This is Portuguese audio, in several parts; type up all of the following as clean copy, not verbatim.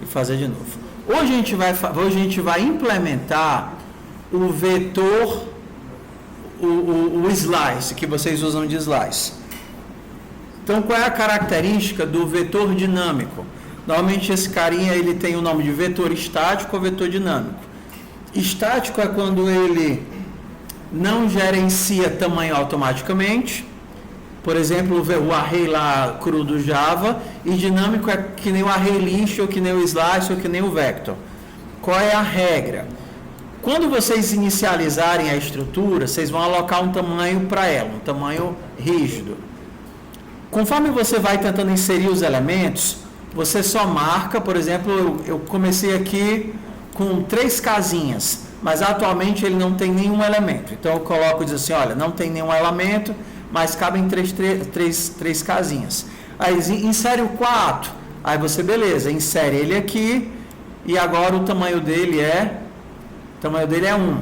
e fazer de novo. Hoje a gente vai implementar o vetor, o slice, que vocês usam de slice. Então, qual é a característica do vetor dinâmico? Normalmente esse carinha ele tem o nome de vetor estático ou vetor dinâmico. Estático é quando ele não gerencia tamanho automaticamente, por exemplo, o array lá cru do Java, e dinâmico é que nem o array list, ou que nem o slice, ou que nem o vector. Qual é a regra? Quando vocês inicializarem a estrutura, vocês vão alocar um tamanho para ela, um tamanho rígido. Conforme você vai tentando inserir os elementos, você só marca, por exemplo, eu comecei aqui com 3 casinhas, mas atualmente ele não tem nenhum elemento. Então eu coloco e diz assim, olha, não tem nenhum elemento, mas cabem 3 casinhas. Aí insere o 4, aí você, beleza, insere ele aqui, e agora o tamanho dele é 1.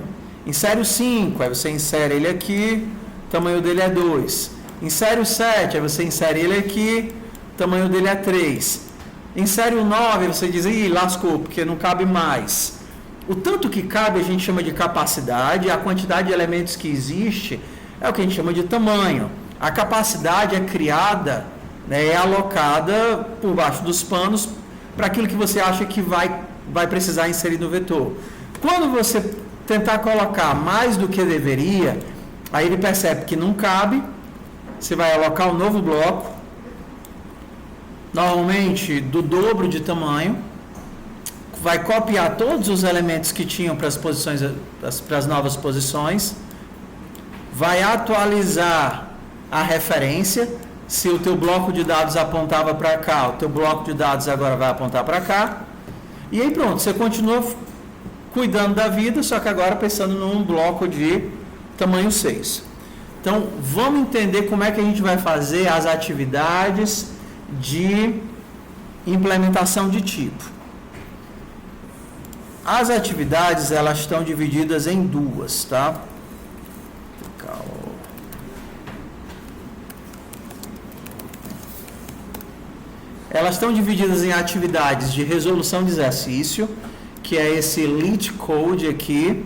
Insere o 5, aí você insere ele aqui, o tamanho dele é 2. Insere o 7, aí você insere ele aqui, o tamanho dele é 3. Insere o 9, você diz, ih, lascou, porque não cabe mais. O tanto que cabe a gente chama de capacidade, a quantidade de elementos que existe é o que a gente chama de tamanho. A capacidade é criada, né, é alocada por baixo dos panos para aquilo que você acha que vai precisar inserir no vetor. Quando você tentar colocar mais do que deveria, aí ele percebe que não cabe, você vai alocar um novo bloco, normalmente do dobro de tamanho, vai copiar todos os elementos que tinham para as posições, para as novas posições, vai atualizar a referência. Se o teu bloco de dados apontava para cá, o teu bloco de dados agora vai apontar para cá, e aí pronto, você continua cuidando da vida, só que agora pensando num bloco de tamanho 6. Então, vamos entender como é que a gente vai fazer as atividades de implementação de tipo. As atividades, elas estão divididas em 2, tá? Elas estão divididas em atividades de resolução de exercício, que é esse lit code aqui,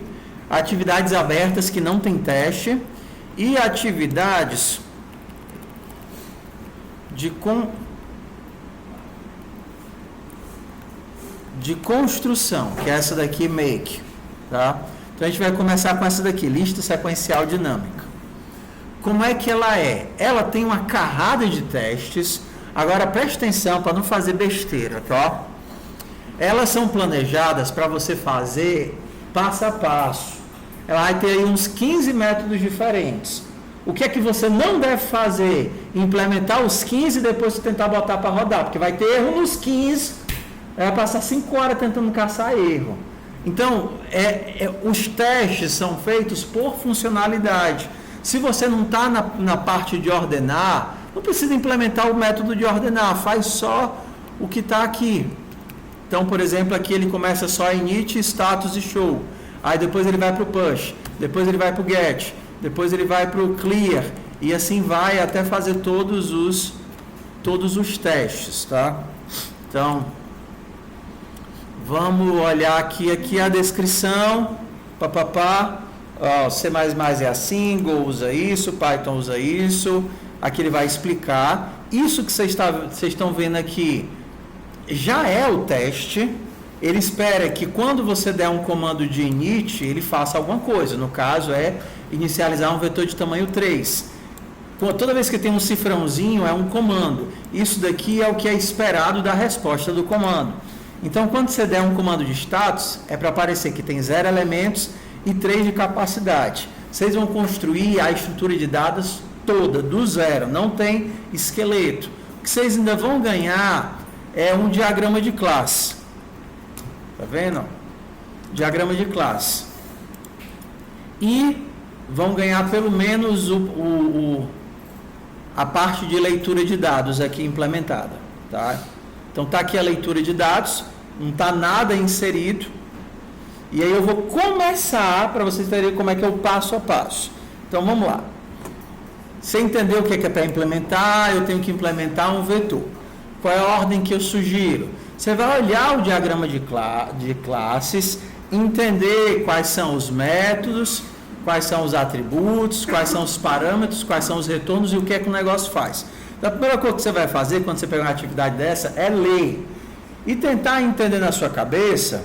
atividades abertas que não tem teste, e atividades de construção, que é essa daqui, make, tá? Então a gente vai começar com essa daqui, lista sequencial dinâmica. Como é que ela é? Ela tem uma carrada de testes. Agora preste atenção para não fazer besteira, tá? Elas são planejadas para você fazer passo a passo. Ela vai ter aí uns 15 métodos diferentes. O que é que você não deve fazer? Implementar os 15 e depois tentar botar para rodar, porque vai ter erro nos 15, vai passar 5 horas tentando caçar erro. Então, os testes são feitos por funcionalidade. Se você não está na parte de ordenar, não precisa implementar o método de ordenar, faz só o que está aqui. Então, por exemplo, aqui ele começa só init, status e show. Aí depois ele vai para o push, depois ele vai para o get, depois ele vai para o clear, e assim vai até fazer todos os testes, tá? Então, vamos olhar aqui a descrição, C++ é assim, Go usa isso, Python usa isso, aqui ele vai explicar. Isso que vocês estão vendo aqui já é o teste. Ele espera que quando você der um comando de init, ele faça alguma coisa. No caso é inicializar um vetor de tamanho 3. Toda vez que tem um cifrãozinho é um comando. Isso daqui é o que é esperado da resposta do comando. Então quando você der um comando de status, é para aparecer que tem 0 elementos e 3 de capacidade. Vocês vão construir a estrutura de dados toda, do zero, não tem esqueleto. O que vocês ainda vão ganhar é um diagrama de classe. Tá vendo? Diagrama de classe. E vão ganhar pelo menos a parte de leitura de dados aqui implementada. Tá? Então tá aqui a leitura de dados, não tá nada inserido. E aí eu vou começar para vocês verem como é que é o passo a passo. Então vamos lá. Você entendeu o que é para implementar? Eu tenho que implementar um vetor. Qual é a ordem que eu sugiro? Você vai olhar o diagrama de classes, entender quais são os métodos, quais são os atributos, quais são os parâmetros, quais são os retornos e o que é que o negócio faz. Então, a primeira coisa que você vai fazer quando você pegar uma atividade dessa é ler e tentar entender na sua cabeça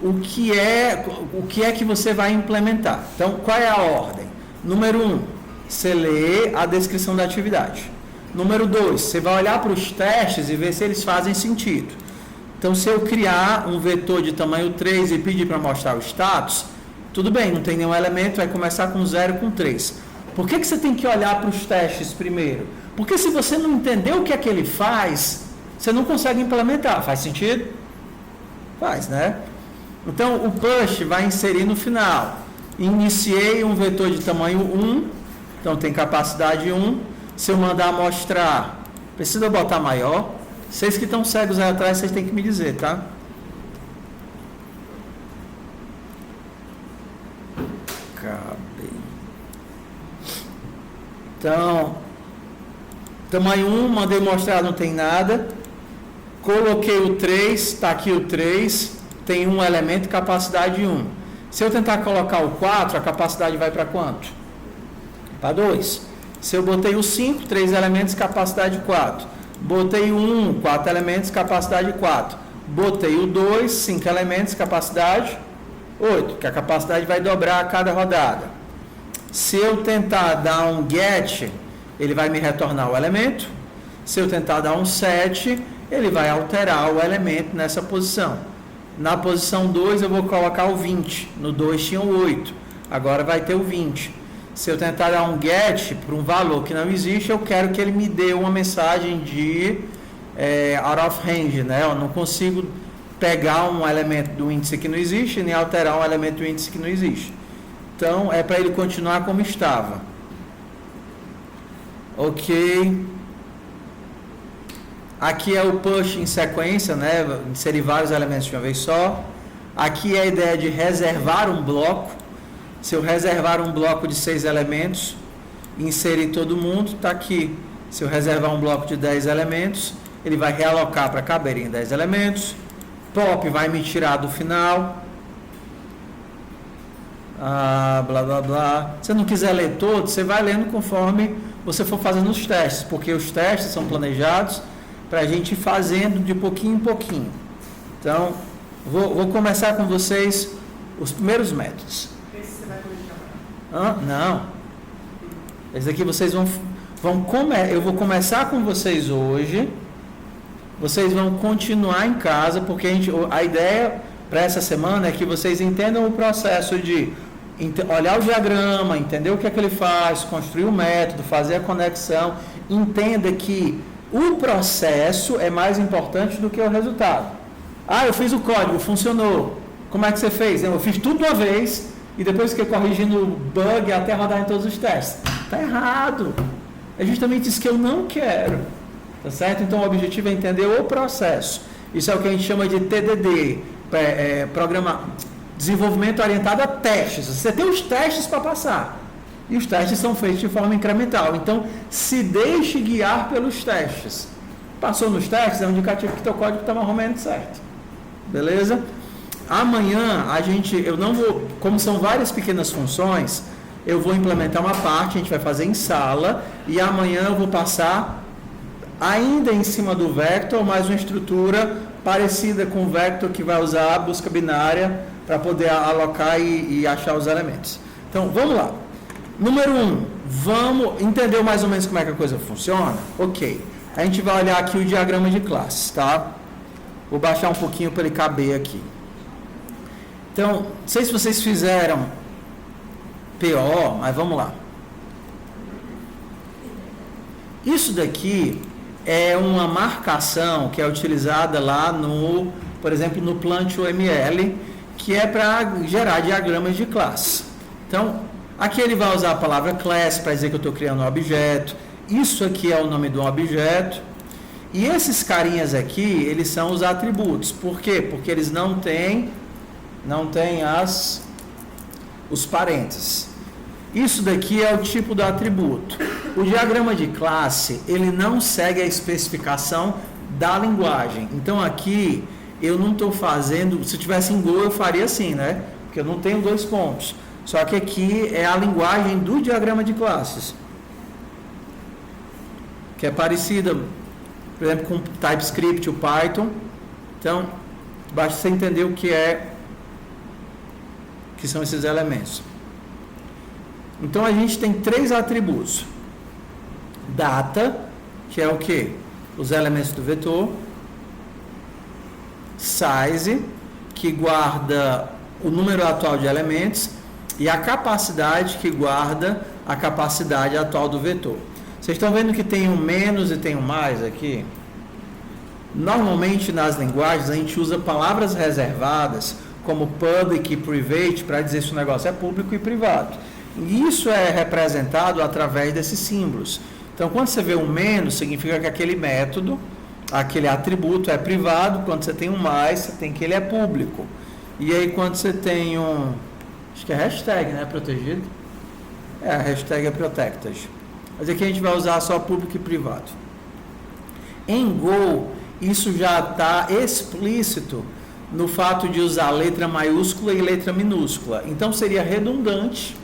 o que é que você vai implementar. Então, qual é a ordem? Número 1, você lê a descrição da atividade. Número 2, você vai olhar para os testes e ver se eles fazem sentido. Então, se eu criar um vetor de tamanho 3 e pedir para mostrar o status, tudo bem, não tem nenhum elemento, vai começar com 0 e com 3. Por que você tem que olhar para os testes primeiro? Porque se você não entender o que é que ele faz, você não consegue implementar. Faz sentido? Faz, né? Então, o push vai inserir no final. Iniciei um vetor de tamanho 1, então tem capacidade 1. Se eu mandar mostrar, precisa botar maior. Vocês que estão cegos aí atrás, vocês têm que me dizer, tá? Então, tamanho 1, mandei mostrar, não tem nada. Coloquei o 3, está aqui o 3, tem um elemento, capacidade 1. Se eu tentar colocar o 4, a capacidade vai para quanto? Para 2. Se eu botei o 5, 3 elementos, capacidade 4. Botei o 1, 4 elementos, capacidade 4. Botei o 2, 5 elementos, capacidade 8, que a capacidade vai dobrar a cada rodada. Se eu tentar dar um get, ele vai me retornar o elemento. Se eu tentar dar um set, ele vai alterar o elemento nessa posição. Na posição 2 eu vou colocar o 20. No 2 tinha o 8. Agora vai ter o 20. Se eu tentar dar um get para um valor que não existe, eu quero que ele me dê uma mensagem de out of range, né? Eu não consigo pegar um elemento do índice que não existe, nem alterar um elemento do índice que não existe. Então, é para ele continuar como estava. Ok. Aqui é o push em sequência, né? Inserir vários elementos de uma vez só. Aqui é a ideia de reservar um bloco. Se eu reservar um bloco de 6 elementos, inserir todo mundo, está aqui. Se eu reservar um bloco de 10 elementos, ele vai realocar para caber em 10 elementos. Pop vai me tirar do final. Blá, blá, blá. Se você não quiser ler todo, você vai lendo conforme você for fazendo os testes, porque os testes são planejados para a gente ir fazendo de pouquinho em pouquinho. Então, vou começar com vocês os primeiros métodos. Não. Esse aqui vocês eu vou começar com vocês hoje. Vocês vão continuar em casa, porque a ideia para essa semana é que vocês entendam o processo de olhar o diagrama, entender o que é que ele faz, construir o método, fazer a conexão. Entenda que o processo é mais importante do que o resultado. Eu fiz o código, funcionou. Como é que você fez? Eu fiz tudo de uma vez e depois fiquei corrigindo o bug até rodar em todos os testes. Está errado. É justamente isso que eu não quero. Tá certo? Então o objetivo é entender o processo. Isso é o que a gente chama de TDD, desenvolvimento orientado a testes. Você tem os testes para passar. E os testes são feitos de forma incremental. Então, se deixe guiar pelos testes. Passou nos testes, é um indicativo que teu código está mais ou menos certo. Beleza? Amanhã, eu não vou, como são várias pequenas funções, eu vou implementar uma parte, a gente vai fazer em sala, e amanhã eu vou passar ainda em cima do vector, mais uma estrutura parecida com o vector que vai usar a busca binária para poder alocar e achar os elementos. Então, vamos lá. Número 1, vamos entender mais ou menos como é que a coisa funciona? Ok. A gente vai olhar aqui o diagrama de classes, tá? Vou baixar um pouquinho para ele caber aqui. Então, não sei se vocês fizeram PO, mas vamos lá. Isso daqui é uma marcação que é utilizada lá por exemplo, no Plant.uml, que é para gerar diagramas de classe. Então, aqui ele vai usar a palavra class para dizer que eu estou criando um objeto. Isso aqui é o nome do objeto. E esses carinhas aqui, eles são os atributos. Por quê? Porque eles não têm os parênteses. Isso daqui é o tipo do atributo. O diagrama de classe, ele não segue a especificação da linguagem. Então aqui eu não estou fazendo, se tivesse em Go eu faria assim, né? Porque eu não tenho dois pontos. Só que aqui é a linguagem do diagrama de classes, que é parecida, por exemplo, com TypeScript, o Python. Então, basta você entender o que são esses elementos. Então, a gente tem 3 atributos. Data, que é o quê? Os elementos do vetor. Size, que guarda o número atual de elementos. E a capacidade, que guarda a capacidade atual do vetor. Vocês estão vendo que tem um menos e tem um mais aqui? Normalmente nas linguagens a gente usa palavras reservadas como public e private para dizer se o negócio é público e privado. E isso é representado através desses símbolos. Então quando você vê um menos, significa que aquele método, aquele atributo é privado. Quando você tem um mais, você tem que ele é público. E aí quando você tem acho que é hashtag, né? Protegido. A hashtag é protected. Mas aqui a gente vai usar só público e privado. Em Go, isso já está explícito no fato de usar letra maiúscula e letra minúscula. Então seria redundante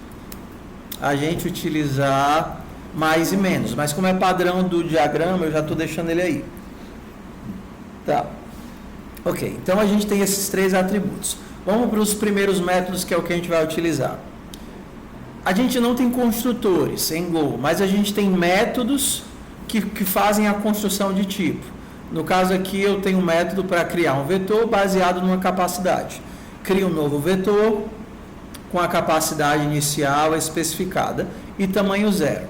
a gente utilizar mais e menos. Mas como é padrão do diagrama, eu já estou deixando ele aí. Tá. Ok, então a gente tem esses 3 atributos. Vamos para os primeiros métodos, que é o que a gente vai utilizar. A gente não tem construtores em Go, mas a gente tem métodos que fazem a construção de tipo. No caso aqui, eu tenho um método para criar um vetor baseado numa capacidade. Crio um novo vetor com a capacidade inicial especificada e tamanho 0.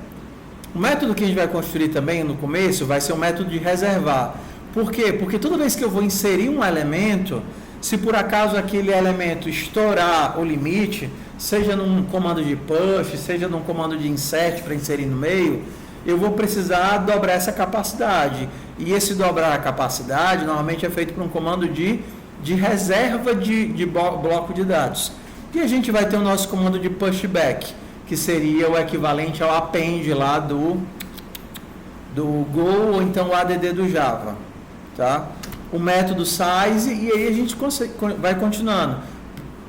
O método que a gente vai construir também no começo vai ser um método de reservar. Por quê? Porque toda vez que eu vou inserir um elemento, se por acaso aquele elemento estourar o limite, seja num comando de push, seja num comando de insert para inserir no meio, eu vou precisar dobrar essa capacidade. E esse dobrar a capacidade normalmente é feito por um comando de reserva de bloco de dados. E a gente vai ter o nosso comando de pushback, que seria o equivalente ao append lá do Go, ou então o add do Java. Tá? O método size, e aí a gente vai continuando.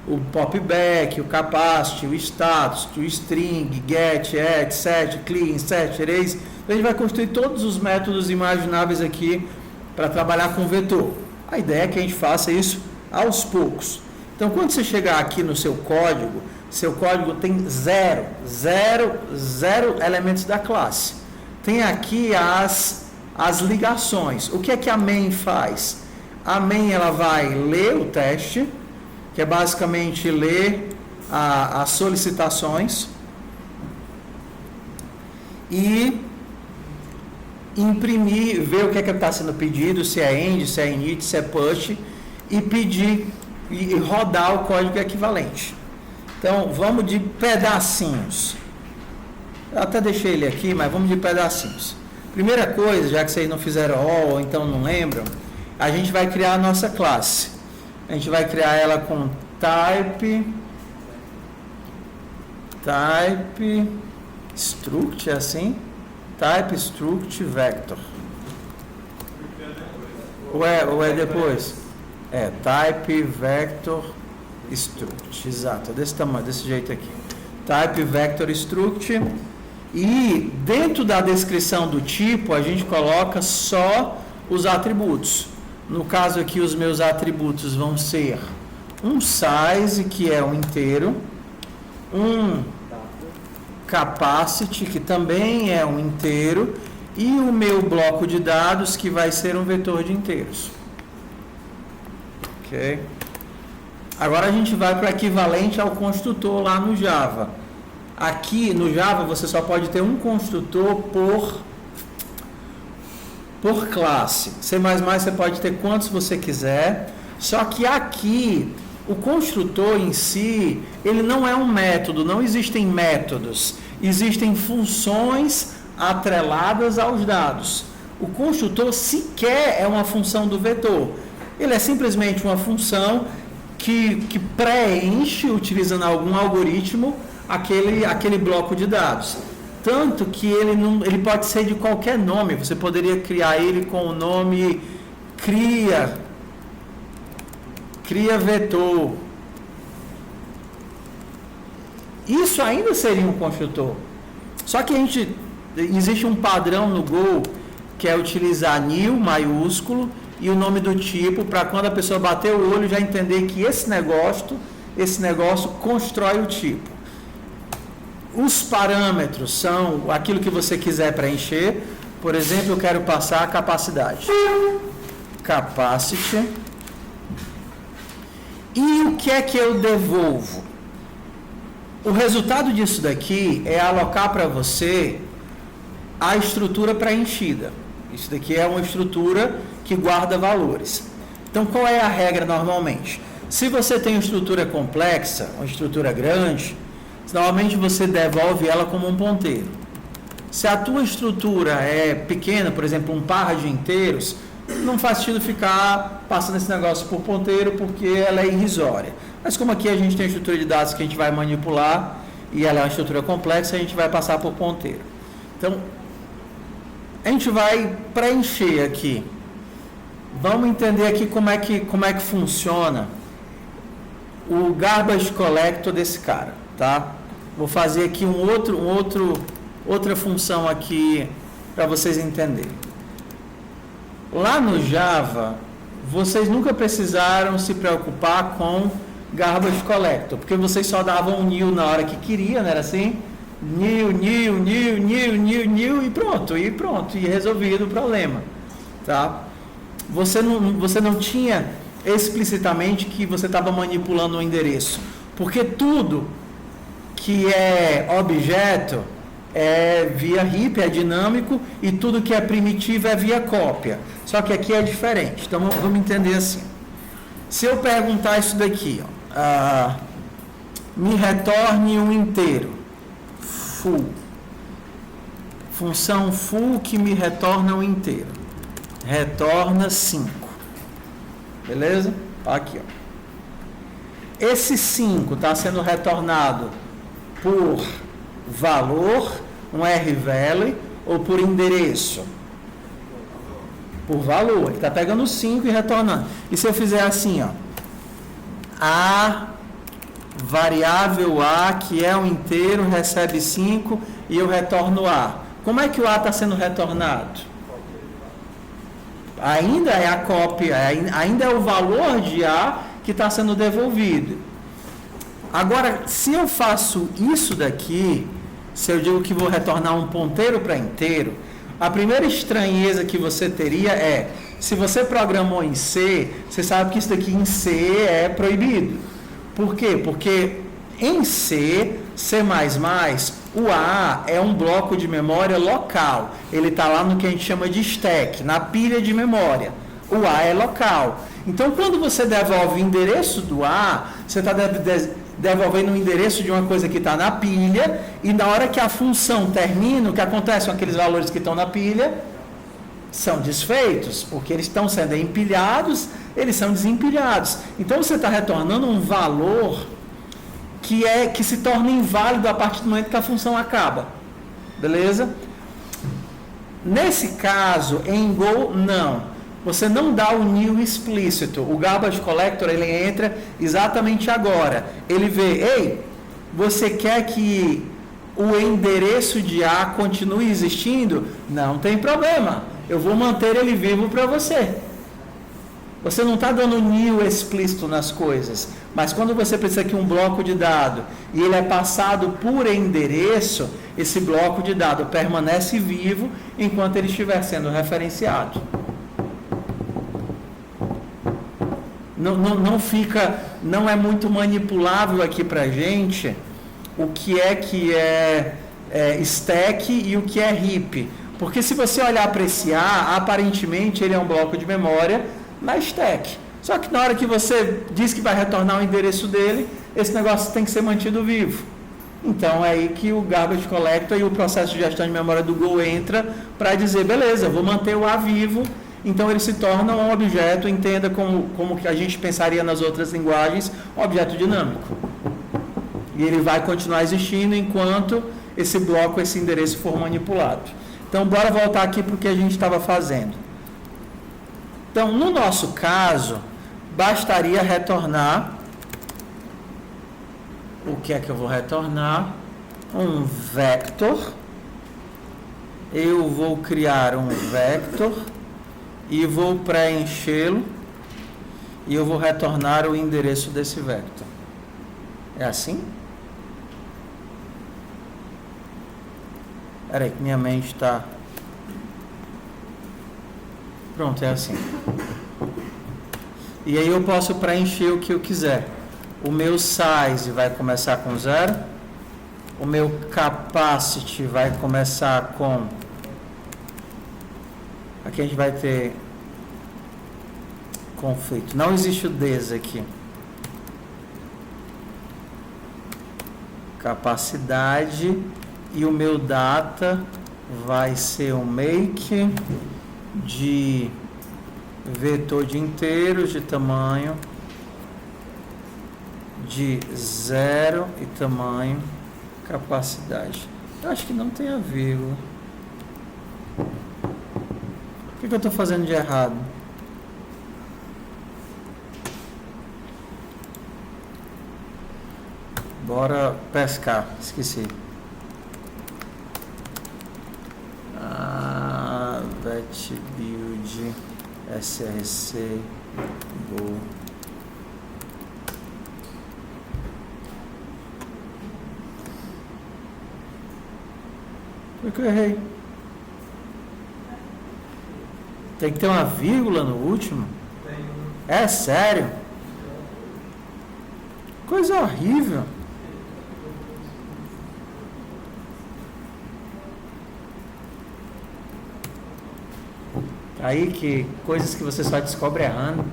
O popback, o capacity, o status, o string, get, add, set, clean, set, erase. Então a gente vai construir todos os métodos imagináveis aqui para trabalhar com vetor. A ideia é que a gente faça isso aos poucos. Então quando você chegar aqui no seu código tem zero elementos da classe. Tem aqui as ligações. O que é que a main faz? A main ela vai ler o teste, que é basicamente ler as solicitações e imprimir, ver o que é que está sendo pedido, se é end, se é init, se é push, e pedir e rodar o código equivalente. Então vamos de pedacinhos. Eu até deixei ele aqui, mas vamos de pedacinhos. Primeira coisa, já que vocês não fizeram all, ou então não lembram, a gente vai criar a nossa classe. A gente vai criar ela com type struct, é assim? Type struct vector. Ou é depois? Type vector struct, exato, desse tamanho, desse jeito aqui. Type vector struct. E dentro da descrição do tipo, a gente coloca só os atributos. No caso aqui, os meus atributos vão ser um size, que é um inteiro, um capacity, que também é um inteiro, e o meu bloco de dados, que vai ser um vetor de inteiros. Ok? Agora a gente vai para o equivalente ao construtor lá no Java. Aqui no Java você só pode ter um construtor por classe. C++ você pode ter quantos você quiser. Só que aqui o construtor em si, ele não é um método, não existem métodos. Existem funções atreladas aos dados. O construtor sequer é uma função do vetor. Ele é simplesmente uma função que preenche, utilizando algum algoritmo, aquele bloco de dados. Tanto que ele pode ser de qualquer nome. Você poderia criar ele com o nome cria vetor. Isso ainda seria um construtor. Só que existe um padrão no Go que é utilizar new maiúsculo e o nome do tipo para quando a pessoa bater o olho já entender que esse negócio constrói o tipo. Os parâmetros são aquilo que você quiser preencher. Por exemplo, eu quero passar a capacidade. Capacity. E o que é que eu devolvo? O resultado disso daqui é alocar para você a estrutura preenchida. Isso daqui é uma estrutura que guarda valores. Então, qual é a regra normalmente? Se você tem uma estrutura complexa, uma estrutura grande, normalmente você devolve ela como um ponteiro. Se a tua estrutura é pequena, por exemplo, um par de inteiros, não faz sentido ficar passando esse negócio por ponteiro, porque ela é irrisória. Mas como aqui a gente tem a estrutura de dados que a gente vai manipular, e ela é uma estrutura complexa, a gente vai passar por ponteiro. Então, a gente vai preencher aqui. Vamos entender aqui como é que funciona o garbage collector desse cara, tá? Vou fazer aqui outra função aqui para vocês entenderem. Lá no Java, vocês nunca precisaram se preocupar com garbage collector, porque vocês só davam um new na hora que queria, não era assim? New, e pronto, e resolvido o problema, tá? Você não tinha explicitamente que você estava manipulando o endereço, porque tudo que é objeto é via heap, é dinâmico, e tudo que é primitivo é via cópia. Só que aqui é diferente. Então vamos entender assim. Se eu perguntar isso daqui, me retorne um inteiro, full. Função full que me retorna um inteiro. Retorna 5. Beleza? Aqui, ó. Esse 5 está sendo retornado por valor, um RVAL, ou por endereço? Por valor. Ele está pegando 5 e retornando. E se eu fizer assim, ó, a variável A, que é um inteiro, recebe 5 e eu retorno A. Como é que o A está sendo retornado? Ainda é a cópia, ainda é o valor de A que está sendo devolvido. Agora, se eu faço isso daqui, se eu digo que vou retornar um ponteiro para inteiro, a primeira estranheza que você teria é, se você programou em C, você sabe que isso daqui em C é proibido. Por quê? Porque em C, C++, o A é um bloco de memória local. Ele está lá no que a gente chama de stack, na pilha de memória. O A é local. Então, quando você devolve o endereço do A, você está devolvendo o endereço de uma coisa que está na pilha, e na hora que a função termina, o que acontece com aqueles valores que estão na pilha? São desfeitos, porque eles estão sendo empilhados, eles são desempilhados. Então, você está retornando um valor que se torna inválido a partir do momento que a função acaba. Beleza? Nesse caso, em Go, não. Você não dá o new explícito. O garbage collector, ele entra exatamente agora. Ele vê, ei, você quer que o endereço de A continue existindo? Não tem problema. Eu vou manter ele vivo para você. Você não está dando new explícito nas coisas. Mas quando você precisa que um bloco de dado e ele é passado por endereço, esse bloco de dado permanece vivo enquanto ele estiver sendo referenciado. Não é muito manipulável aqui para a gente o que é stack e o que é heap. Porque se você olhar para esse A, aparentemente ele é um bloco de memória na stack. Só que na hora que você diz que vai retornar o endereço dele, esse negócio tem que ser mantido vivo. Então é aí que o garbage collector e o processo de gestão de memória do Go entra para dizer, beleza, vou manter o A vivo. Então ele se torna um objeto, entenda como que a gente pensaria nas outras linguagens, um objeto dinâmico. E ele vai continuar existindo enquanto esse bloco, esse endereço for manipulado. Então bora voltar aqui para o que a gente estava fazendo. Então, no nosso caso, bastaria retornar. O que é que eu vou retornar? Um vector. Eu vou criar um vector e vou preenchê-lo e eu vou retornar o endereço desse vector. É assim? Espera aí, que minha mente está... Pronto, é assim. E aí eu posso preencher o que eu quiser. O meu size vai começar com 0. O meu capacity vai começar com... Aqui a gente vai ter conflito. Não existe o des aqui. Capacidade. E o meu data vai ser um make de vetor de inteiros de tamanho de 0 e tamanho capacidade. Eu acho que não tem a vírgula. O que eu estou fazendo de errado? Bora pescar. Esqueci. Vet build src go. Foi que eu errei. Tem que ter uma vírgula no último? É sério? Coisa horrível. Aí que coisas que você só descobre errando.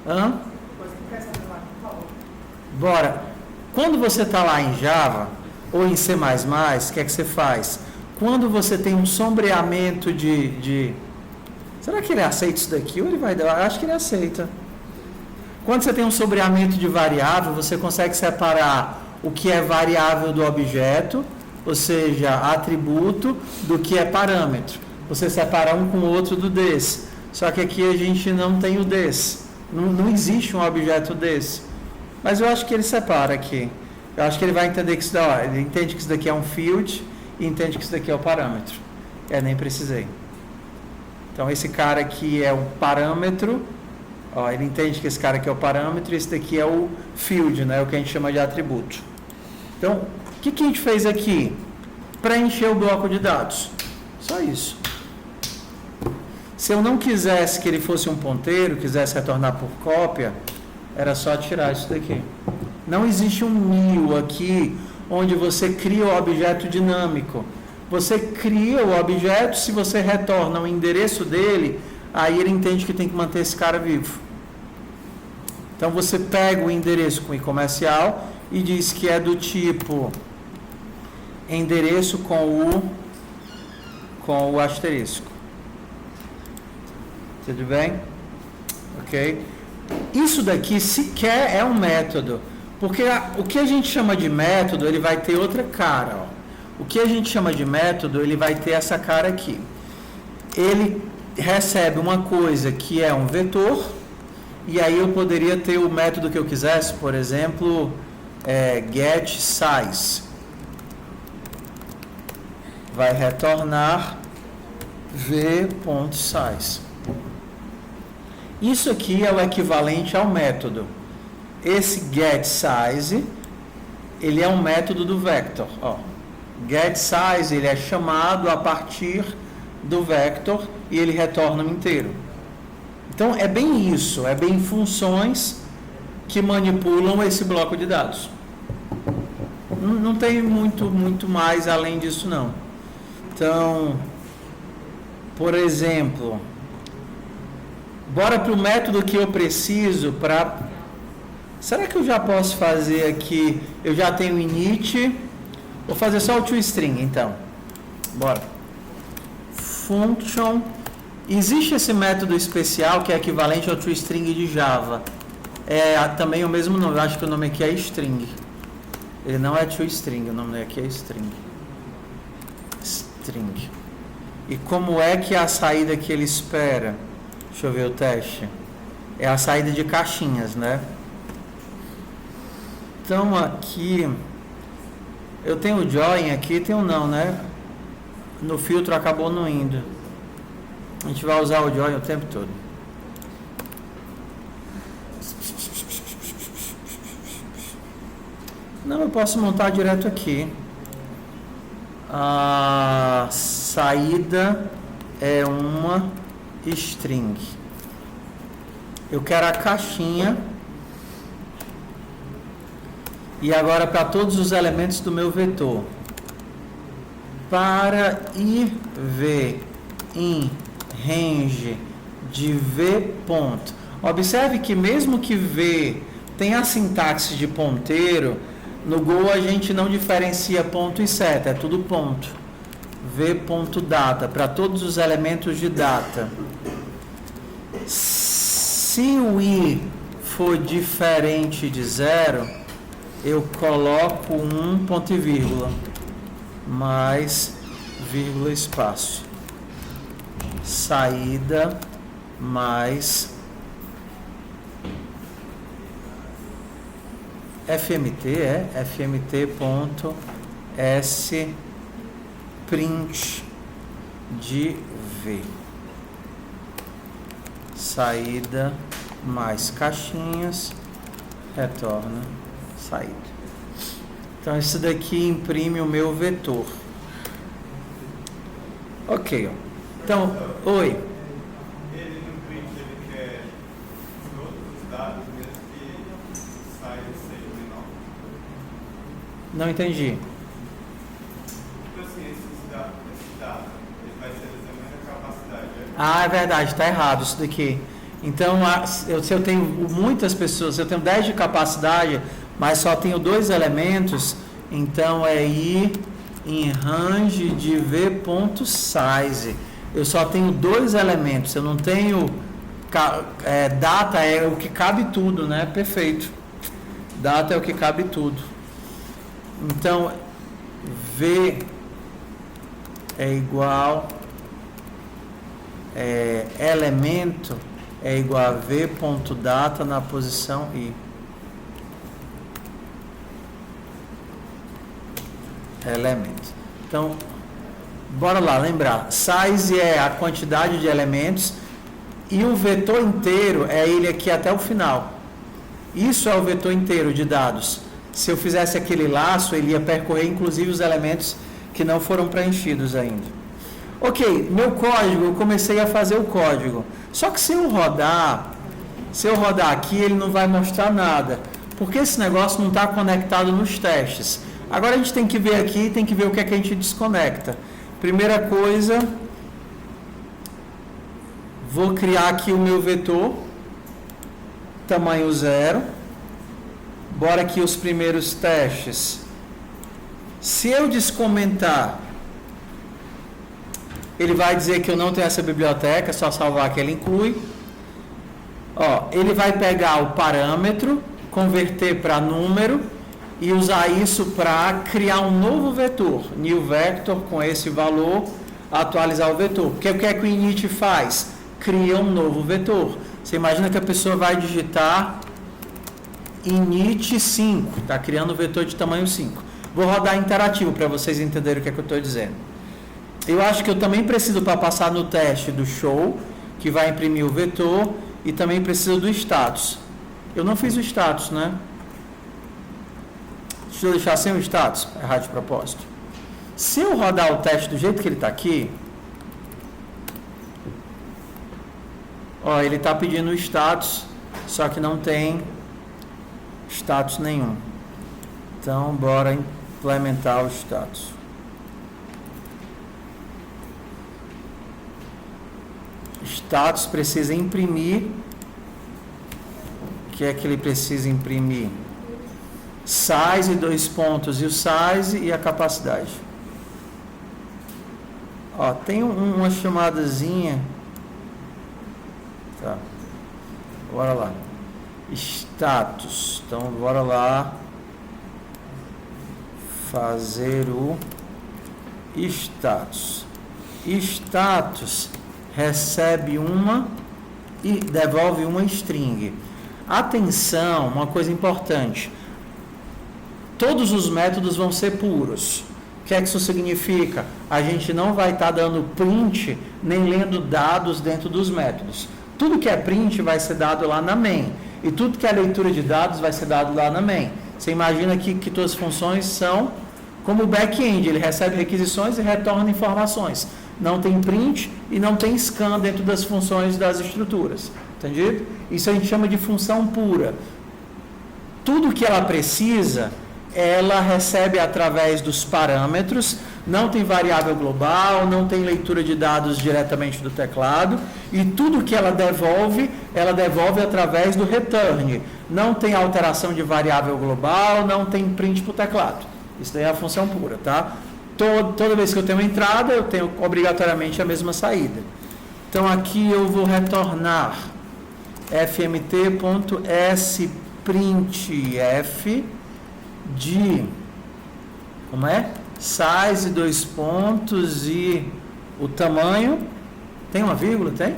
Hã? Bora. Quando você está lá em Java ou em C++, o que é que você faz? Quando você tem um sombreamento de... Será que ele aceita isso daqui ou ele vai dar? Eu acho que ele aceita. Quando você tem um sombreamento de variável, você consegue separar o que é variável do objeto, ou seja, atributo, do que é parâmetro. Você separa um com o outro do des. Só que aqui a gente não tem o des. Não existe um objeto desse. Mas eu acho que ele separa aqui. Eu acho que ele vai entender que ele entende que isso daqui é um field e entende que isso daqui é o parâmetro. Nem precisei. Então esse cara aqui é um parâmetro. Ele entende que esse cara aqui é o parâmetro e esse daqui é o field, né? O que a gente chama de atributo. Então, o que a gente fez aqui? Preencher o bloco de dados. Só isso. Se eu não quisesse que ele fosse um ponteiro, quisesse retornar por cópia, era só tirar isso daqui. Não existe um new aqui, onde você cria o objeto dinâmico. Você cria o objeto, se você retorna o endereço dele, aí ele entende que tem que manter esse cara vivo. Então você pega o endereço com i comercial e diz que é do tipo endereço com o asterisco. Tudo bem? Ok? Isso daqui sequer é um método, porque o que a gente chama de método, ele vai ter outra cara. O que a gente chama de método, ele vai ter essa cara aqui. Ele recebe uma coisa que é um vetor, e aí eu poderia ter o método que eu quisesse, por exemplo, getSize. Vai retornar v.size. Isso aqui é o equivalente ao método. Esse getSize, ele é um método do vector. GetSize, ele é chamado a partir do vector e ele retorna um inteiro. Então, é bem isso, é bem funções que manipulam esse bloco de dados. Não tem muito mais além disso, não. Então, por exemplo, bora para o método que eu preciso para... Será que eu já posso fazer aqui? Eu já tenho init. Vou fazer só o toString, então. Bora. Function. Existe esse método especial que é equivalente ao toString de Java. É também o mesmo nome. Eu acho que o nome aqui é string. Ele não é toString, o nome aqui é string. String. E como é que é a saída que ele espera? Deixa eu ver o teste. É a saída de caixinhas, né? Então aqui, eu tenho o join aqui, tenho não, né? No filtro acabou não indo. A gente vai usar o join o tempo todo. Não, eu posso montar direto aqui. A saída é uma string. Eu quero a caixinha. E agora para todos os elementos do meu vetor. Para IV in range de V ponto. Observe que mesmo que V tenha a sintaxe de ponteiro, no Go a gente não diferencia ponto e seta, é tudo ponto. V.data, para todos os elementos de data. Se o I for diferente de 0, eu coloco um ponto e vírgula, mais vírgula espaço. Saída mais fmt.s print de V. Saída mais caixinhas, retorna saída. Então isso daqui imprime o meu vetor. Ok, ó. Então, oi. Ele no print ele quer todos os dados mesmo que saia seja menor. Não entendi. Então assim, esse dado ele vai ser exatamente a capacidade. Ah, é verdade, está errado isso daqui. Então, se eu tenho muitas pessoas, se eu tenho 10 de capacidade, mas só tenho 2 elementos, então é I em range de V.size. Eu só tenho 2 elementos, eu não tenho data, é o que cabe tudo, né? Perfeito. Data é o que cabe tudo. Então, V é igual, elemento é igual a V.data na posição I. Elemento. Então, bora lá, lembrar. Size é a quantidade de elementos e o vetor inteiro é ele aqui até o final. Isso é o vetor inteiro de dados. Se eu fizesse aquele laço, ele ia percorrer inclusive os elementos que não foram preenchidos ainda. Ok, meu código, eu comecei a fazer o código. Só que se eu rodar aqui, ele não vai mostrar nada, porque esse negócio não está conectado nos testes. Agora a gente tem que ver aqui, tem que ver o que é que a gente desconecta. Primeira coisa, vou criar aqui o meu vetor, tamanho 0. Bora aqui os primeiros testes. Se eu descomentar, ele vai dizer que eu não tenho essa biblioteca, é só salvar que ele inclui. Ó, ele vai pegar o parâmetro, converter para número e usar isso para criar um novo vetor, new vector, com esse valor, atualizar o vetor. Porque o que é que o init faz? Cria um novo vetor. Você imagina que a pessoa vai digitar init 5, está criando um vetor de tamanho 5. Vou rodar interativo para vocês entenderem o que é que eu estou dizendo. Eu acho que eu também preciso, para passar no teste do show, que vai imprimir o vetor, e também preciso do status. Eu não fiz o status, né? Deixa eu deixar sem o status, errado de propósito. Se eu rodar o teste do jeito que ele está aqui, ó, ele está pedindo o status, só que não tem status nenhum. Então, bora implementar o status. Status precisa imprimir. O que é que ele precisa imprimir? Size, 2 pontos, e o size e a capacidade. Ó, tem uma chamadazinha. Tá. Bora lá. Status. Então, bora lá fazer o status. status recebe uma e devolve uma string. Atenção, uma coisa importante. Todos os métodos vão ser puros. O que é que isso significa? A gente não vai estar dando print nem lendo dados dentro dos métodos. Tudo que é print vai ser dado lá na main. E tudo que é leitura de dados vai ser dado lá na main. Você imagina aqui que todas as funções são como o back-end. Ele recebe requisições e retorna informações. Não tem print e não tem scan dentro das funções das estruturas. Entendido? Isso a gente chama de função pura. Tudo que ela precisa, ela recebe através dos parâmetros. Não tem variável global, não tem leitura de dados diretamente do teclado. E tudo que ela devolve através do return. Não tem alteração de variável global, não tem print para o teclado. Isso daí é a função pura, tá? Toda vez que eu tenho uma entrada, eu tenho obrigatoriamente a mesma saída. Então aqui eu vou retornar fmt.sprintf de, como é? Size, 2 pontos e o tamanho. Tem uma vírgula? Tem?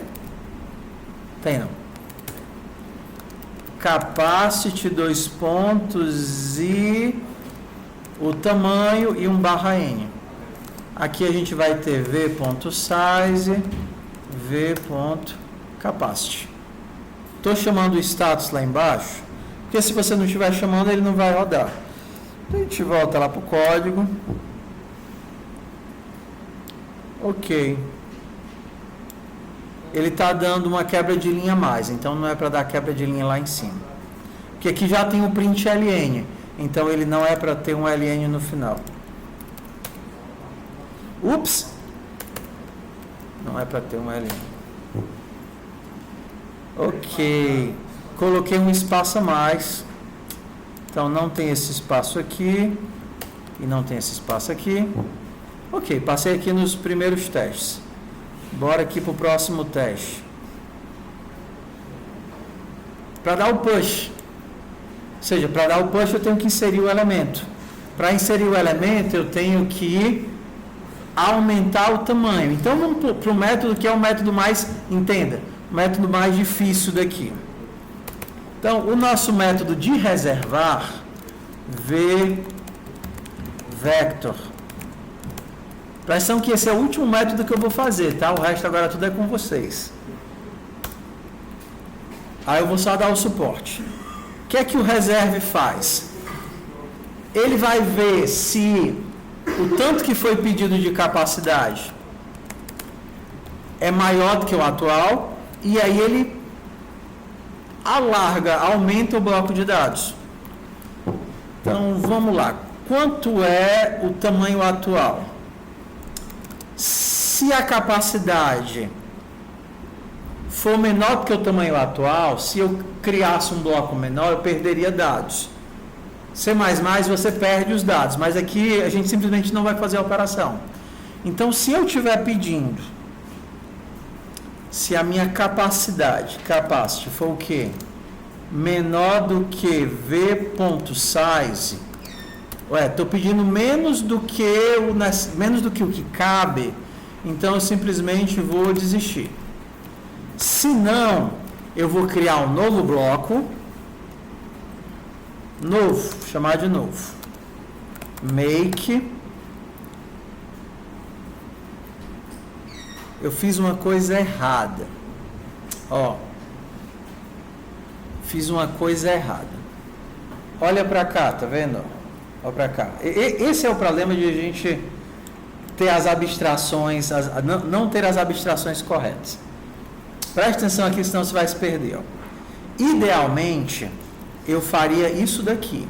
Tem não. Capacity, 2 pontos e o tamanho e um /n. Aqui a gente vai ter v.size, v.capacity. Estou chamando o status lá embaixo, porque se você não estiver chamando, ele não vai rodar. Então a gente volta lá para o código. Ok. Ele está dando uma quebra de linha a mais, então não é para dar quebra de linha lá em cima. Porque aqui já tem o print ln, então ele não é para ter um ln no final. Ups! Não é para ter um ln. Ok. Coloquei um espaço a mais. Então não tem esse espaço aqui. E não tem esse espaço aqui. Ok, passei aqui nos primeiros testes. Bora aqui para o próximo teste. Para dar o push. Ou seja, para dar o push eu tenho que inserir o elemento. Para inserir o elemento eu tenho que aumentar o tamanho. Então vamos para o método que é o método mais, entenda, o método mais difícil daqui. Então o nosso método de reservar, vector. Presta atenção que esse é o último método que eu vou fazer, tá? O resto agora tudo é com vocês. Aí eu vou só dar o suporte. O que é que o reserve faz? Ele vai ver se o tanto que foi pedido de capacidade é maior do que o atual, e aí ele aumenta o bloco de dados. Então vamos lá. Quanto é o tamanho atual? Se a capacidade for menor do que o tamanho atual, se eu criasse um bloco menor, eu perderia dados. C++, você perde os dados, mas aqui a gente simplesmente não vai fazer a operação. Então, se eu estiver pedindo, se a minha capacity for o quê? Menor do que v.size, estou pedindo menos do que o que cabe, então eu simplesmente vou desistir. Se não, eu vou criar um novo bloco, chamar de novo, make. Eu fiz uma coisa errada. Fiz uma coisa errada. Olha para cá, tá vendo? Olha para cá. Esse é o problema de a gente ter as abstrações, não ter as abstrações corretas. Preste atenção aqui, senão você vai se perder. Idealmente, eu faria isso daqui.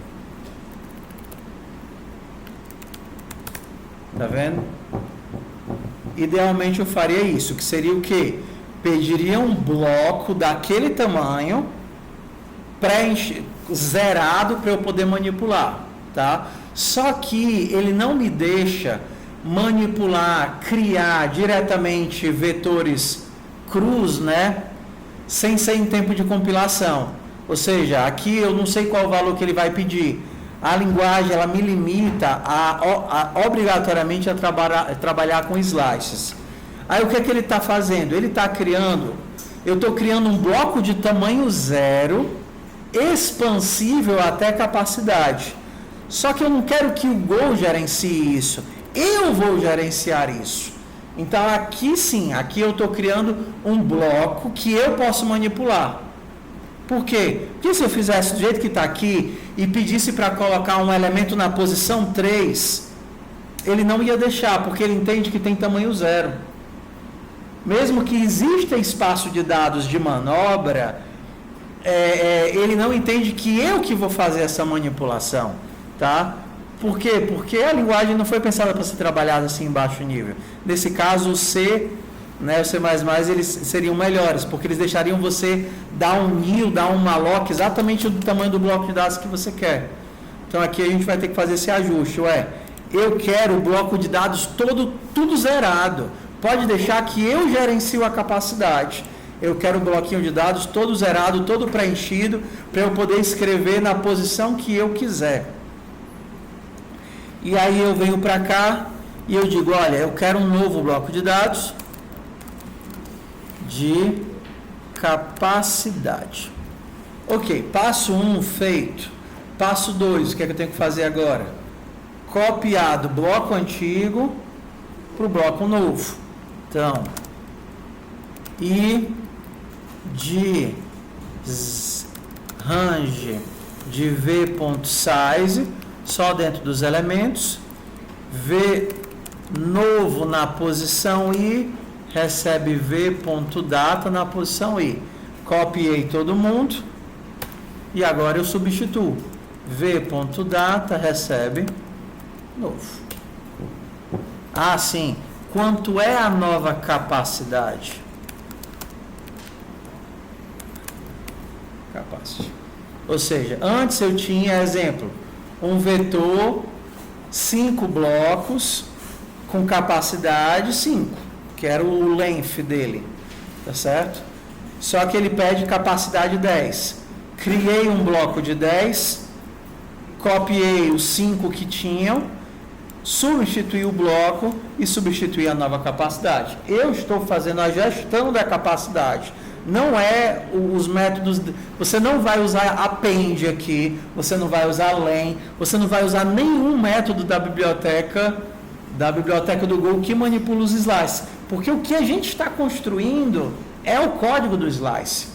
Tá vendo? Idealmente eu faria isso, que seria o quê? Pediria um bloco daquele tamanho, zerado, para eu poder manipular, tá? Só que ele não me deixa manipular, criar diretamente vetores crus, né? Sem ser em tempo de compilação. Ou seja, aqui eu não sei qual o valor que ele vai pedir. A linguagem, ela me limita obrigatoriamente a trabalhar com slices. Aí o que é que ele está fazendo? Ele está criando, eu estou criando um bloco de tamanho 0, expansível até capacidade. Só que eu não quero que o Go gerencie isso, eu vou gerenciar isso. Então aqui sim, aqui eu estou criando um bloco que eu posso manipular. Por quê? Porque se eu fizesse do jeito que está aqui e pedisse para colocar um elemento na posição 3, ele não ia deixar, porque ele entende que tem tamanho 0. Mesmo que exista espaço de dados de manobra, ele não entende que eu que vou fazer essa manipulação, tá? Por quê? Porque a linguagem não foi pensada para ser trabalhada assim em baixo nível. Nesse caso, o C, né, o C++, eles seriam melhores, porque eles deixariam você dar um nil, dar um malloc exatamente do tamanho do bloco de dados que você quer. Então aqui a gente vai ter que fazer esse ajuste. Eu quero o bloco de dados tudo zerado. Pode deixar que eu gerencio a capacidade. Eu quero o bloquinho de dados todo zerado, todo preenchido, para eu poder escrever na posição que eu quiser. E aí eu venho para cá e eu digo, olha, eu quero um novo bloco de dados de capacidade. Ok, passo 1 feito. Passo 2, o que é que eu tenho que fazer agora? Copiar do bloco antigo para o bloco novo. Então, e de range de v.size, só dentro dos elementos, v novo na posição i, recebe v.data na posição i. Copiei todo mundo e agora eu substituo. v.data recebe novo. Ah, sim. Quanto é a nova capacidade? Ou seja, antes eu tinha, exemplo, um vetor, 5 blocos, com capacidade 5, que era o length dele, tá certo? Só que ele pede capacidade 10. Criei um bloco de 10, copiei os 5 que tinham, substituí o bloco e substituí a nova capacidade. Eu estou fazendo a gestão da capacidade. Não é os métodos, você não vai usar append aqui, você não vai usar len, você não vai usar nenhum método da biblioteca do Go que manipula os slices, porque o que a gente está construindo é o código do slice.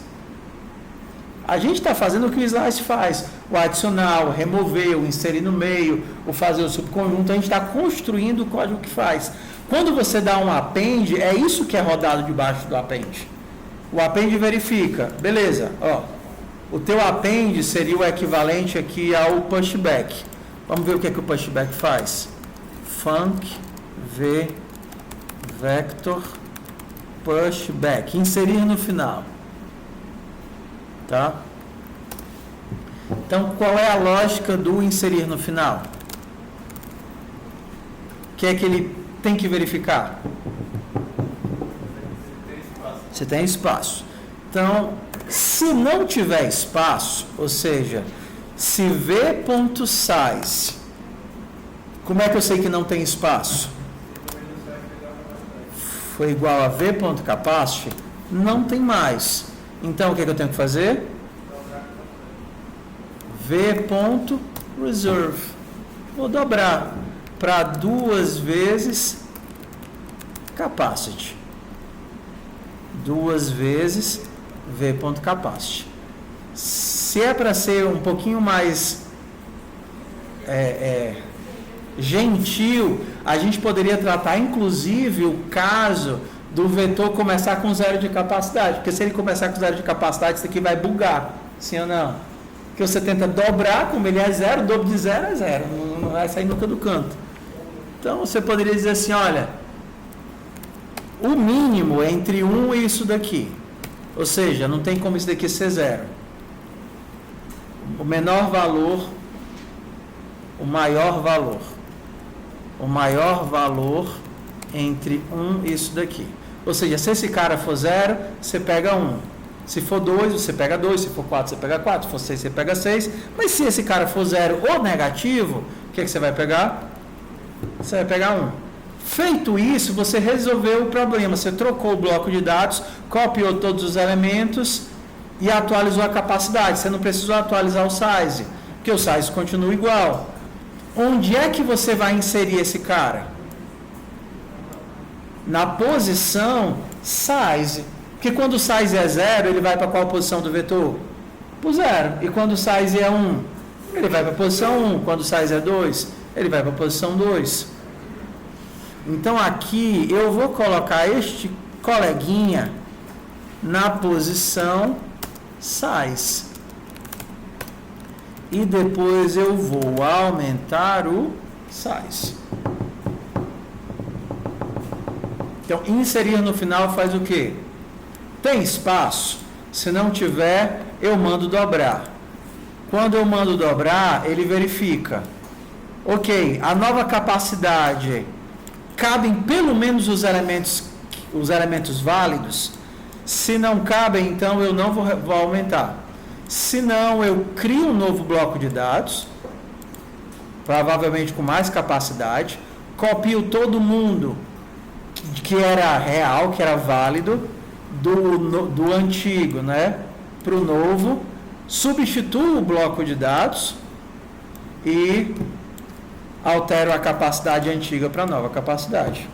A gente está fazendo o que o slice faz, o adicionar, o remover, o inserir no meio, o fazer o subconjunto, a gente está construindo o código que faz. Quando você dá um append, é isso que é rodado debaixo do append. O append verifica, beleza, o teu append seria o equivalente aqui ao pushback. Vamos ver o que é que o pushback faz. Func v vector pushback, inserir no final, tá? Então, qual é a lógica do inserir no final? O que é que ele tem que verificar? Se tem espaço. Então, se não tiver espaço, ou seja, se v.size, como é que eu sei que não tem espaço? Foi igual a v.capacity, não tem mais. Então, o que é que eu tenho que fazer? v.reserve. Vou dobrar para 2 vezes capacity. 2 vezes v.capacity. Se é para ser um pouquinho mais gentil, a gente poderia tratar inclusive o caso do vetor começar com 0 de capacidade, porque se ele começar com 0 de capacidade, isso aqui vai bugar, sim ou não? Porque você tenta dobrar, como ele é 0, o dobro de 0 é 0, não vai sair nunca do canto. Então você poderia dizer assim, olha, o mínimo é entre 1 e isso daqui. Ou seja, não tem como isso daqui ser 0. O menor valor, o maior valor. O maior valor entre 1 e isso daqui. Ou seja, se esse cara for 0, você pega 1. Se for 2, você pega 2. Se for 4, você pega 4. Se for 6, você pega 6. Mas se esse cara for 0 ou negativo, o que você vai pegar? Você vai pegar 1. Feito isso, você resolveu o problema. Você trocou o bloco de dados, copiou todos os elementos e atualizou a capacidade. Você não precisou atualizar o size, porque o size continua igual. Onde é que você vai inserir esse cara? Na posição size. Porque quando o size é 0, ele vai para qual posição do vetor? Para o 0. E quando o size é 1, ele vai para a posição 1. Quando o size é 2, ele vai para a posição 2. Então aqui eu vou colocar este coleguinha na posição size. E depois eu vou aumentar o size. Então, inserir no final faz o quê? Tem espaço? Se não tiver, eu mando dobrar. Quando eu mando dobrar, ele verifica. Ok, a nova capacidade cabem pelo menos os elementos válidos. Se não cabem, então eu não vou aumentar. Se não, eu crio um novo bloco de dados, provavelmente com mais capacidade, copio todo mundo que era real, que era válido, do antigo, né, para o novo, substituo o bloco de dados e altero a capacidade antiga para a nova capacidade.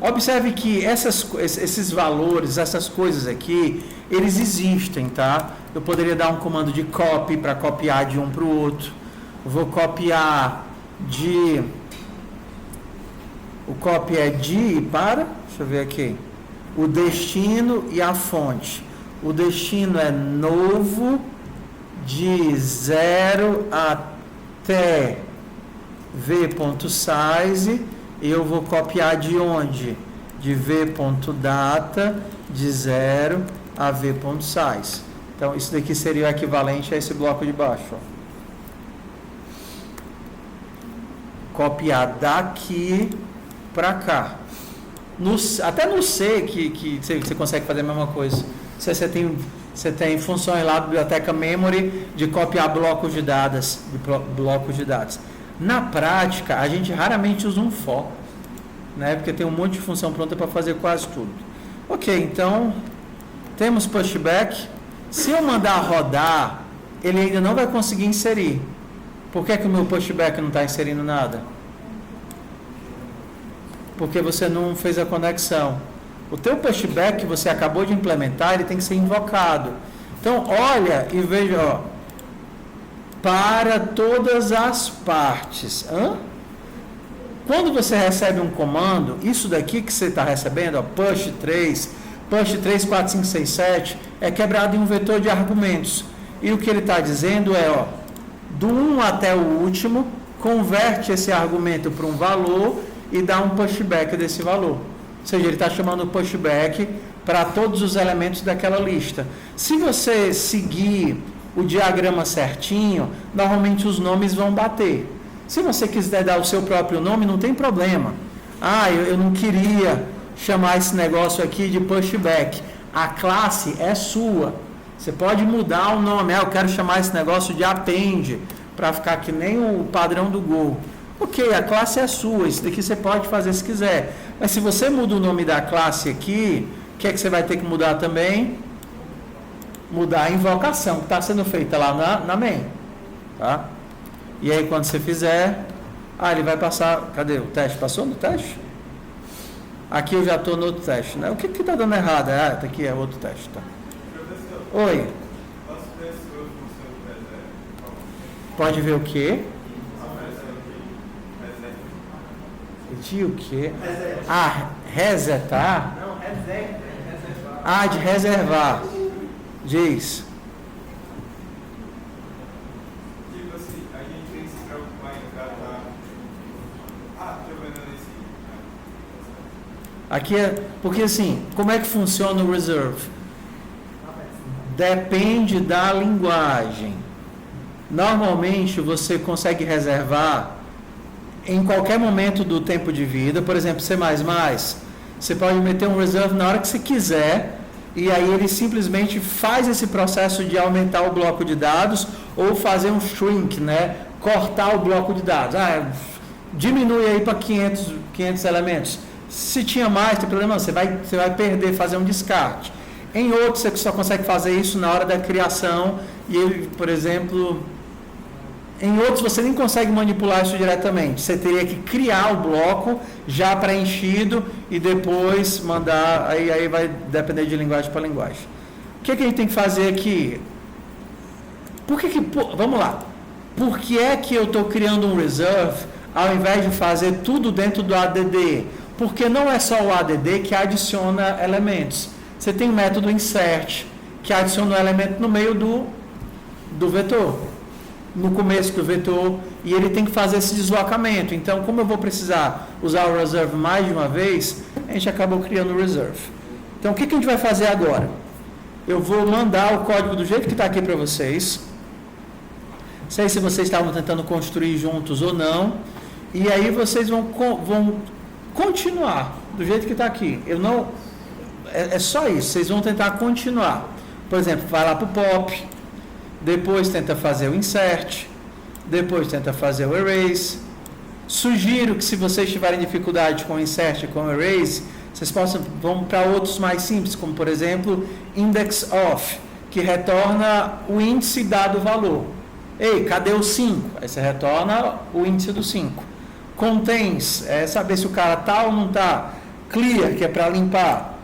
Observe que esses valores, essas coisas aqui, eles existem, tá? Eu poderia dar um comando de copy para copiar de um para o outro. Eu vou copiar de... O copy é de para... Deixa eu ver aqui. O destino e a fonte. O destino é novo de 0 até v.size. E eu vou copiar de onde? De v.data de 0 a v.size. Então, isso daqui seria o equivalente a esse bloco de baixo. Ó. Copiar daqui para cá. Até no C que você consegue fazer a mesma coisa. Você tem funções lá da biblioteca memory de copiar blocos de dados. Na prática, a gente raramente usa um for, né? Porque tem um monte de função pronta para fazer quase tudo. Ok, então temos pushback. Se eu mandar rodar, ele ainda não vai conseguir inserir. Por que o meu pushback não está inserindo nada? Porque você não fez a conexão. O teu pushback que você acabou de implementar, ele tem que ser invocado. Então, olha e veja, ó, para todas as partes. Quando você recebe um comando, isso daqui que você está recebendo, ó, push 3, 4, 5, 6, 7, é quebrado em um vetor de argumentos. E o que ele está dizendo é, ó, do 1 até o último, converte esse argumento para um valor e dá um pushback desse valor. Ou seja, ele está chamando o pushback para todos os elementos daquela lista. Se você seguir o diagrama certinho, normalmente os nomes vão bater. Se você quiser dar o seu próprio nome, não tem problema. Eu não queria chamar esse negócio aqui de pushback. A classe é sua. Você pode mudar o nome. Eu quero chamar esse negócio de append, para ficar que nem o padrão do Go. Ok, a classe é sua. Isso daqui você pode fazer se quiser. Mas se você muda o nome da classe aqui, o que é que você vai ter que mudar também? Mudar a invocação que está sendo feita lá na main. Tá? E aí quando você fizer, ele vai passar, cadê o teste? Passou no teste? Aqui eu já estou no outro teste, né? O que está dando errado? Tá aqui, é outro teste, tá? Professor, Oi. posso ver se eu funciono reserva? Pode ver o quê? Reserva. De o quê? Reserva. Resetar? Não, reserva. De reservar. Diz. Tipo assim, a gente tem que se preocupar em tratar. Deixa eu ver nesse. Aqui é. Porque assim, como é que funciona o reserve? Depende da linguagem. Normalmente você consegue reservar em qualquer momento do tempo de vida. Por exemplo, C++, você pode meter um reserve na hora que você quiser. E aí ele simplesmente faz esse processo de aumentar o bloco de dados ou fazer um shrink, né? Cortar o bloco de dados. diminui aí para 500 elementos. Se tinha mais, tem problema não, você vai perder, fazer um descarte. Em outros, você só consegue fazer isso na hora da criação, e ele, por exemplo, em outros você nem consegue manipular isso diretamente. Você teria que criar o bloco já preenchido e depois mandar, aí vai depender de linguagem para linguagem. O que a gente tem que fazer aqui? Vamos lá. Por que é que eu estou criando um reserve ao invés de fazer tudo dentro do ADD? Porque não é só o ADD que adiciona elementos. Você tem o método insert, que adiciona um elemento no meio do vetor, no começo do vetor, e ele tem que fazer esse deslocamento. Então, como eu vou precisar usar o reserve mais de uma vez, a gente acabou criando o reserve. Então, o que a gente vai fazer agora? Eu vou mandar o código do jeito que está aqui para vocês. Não sei se vocês estavam tentando construir juntos ou não. E aí vocês vão continuar do jeito que está aqui. É só isso. Vocês vão tentar continuar. Por exemplo, vai lá para o pop. Depois tenta fazer o insert. Depois tenta fazer o erase. Sugiro que se vocês tiverem dificuldade com o insert e com o erase, vocês vão para outros mais simples, como por exemplo, index of, que retorna o índice dado valor. Ei, cadê o 5? Aí você retorna o índice do 5. Contains, é saber se o cara tá ou não tá. Clear, que é para limpar.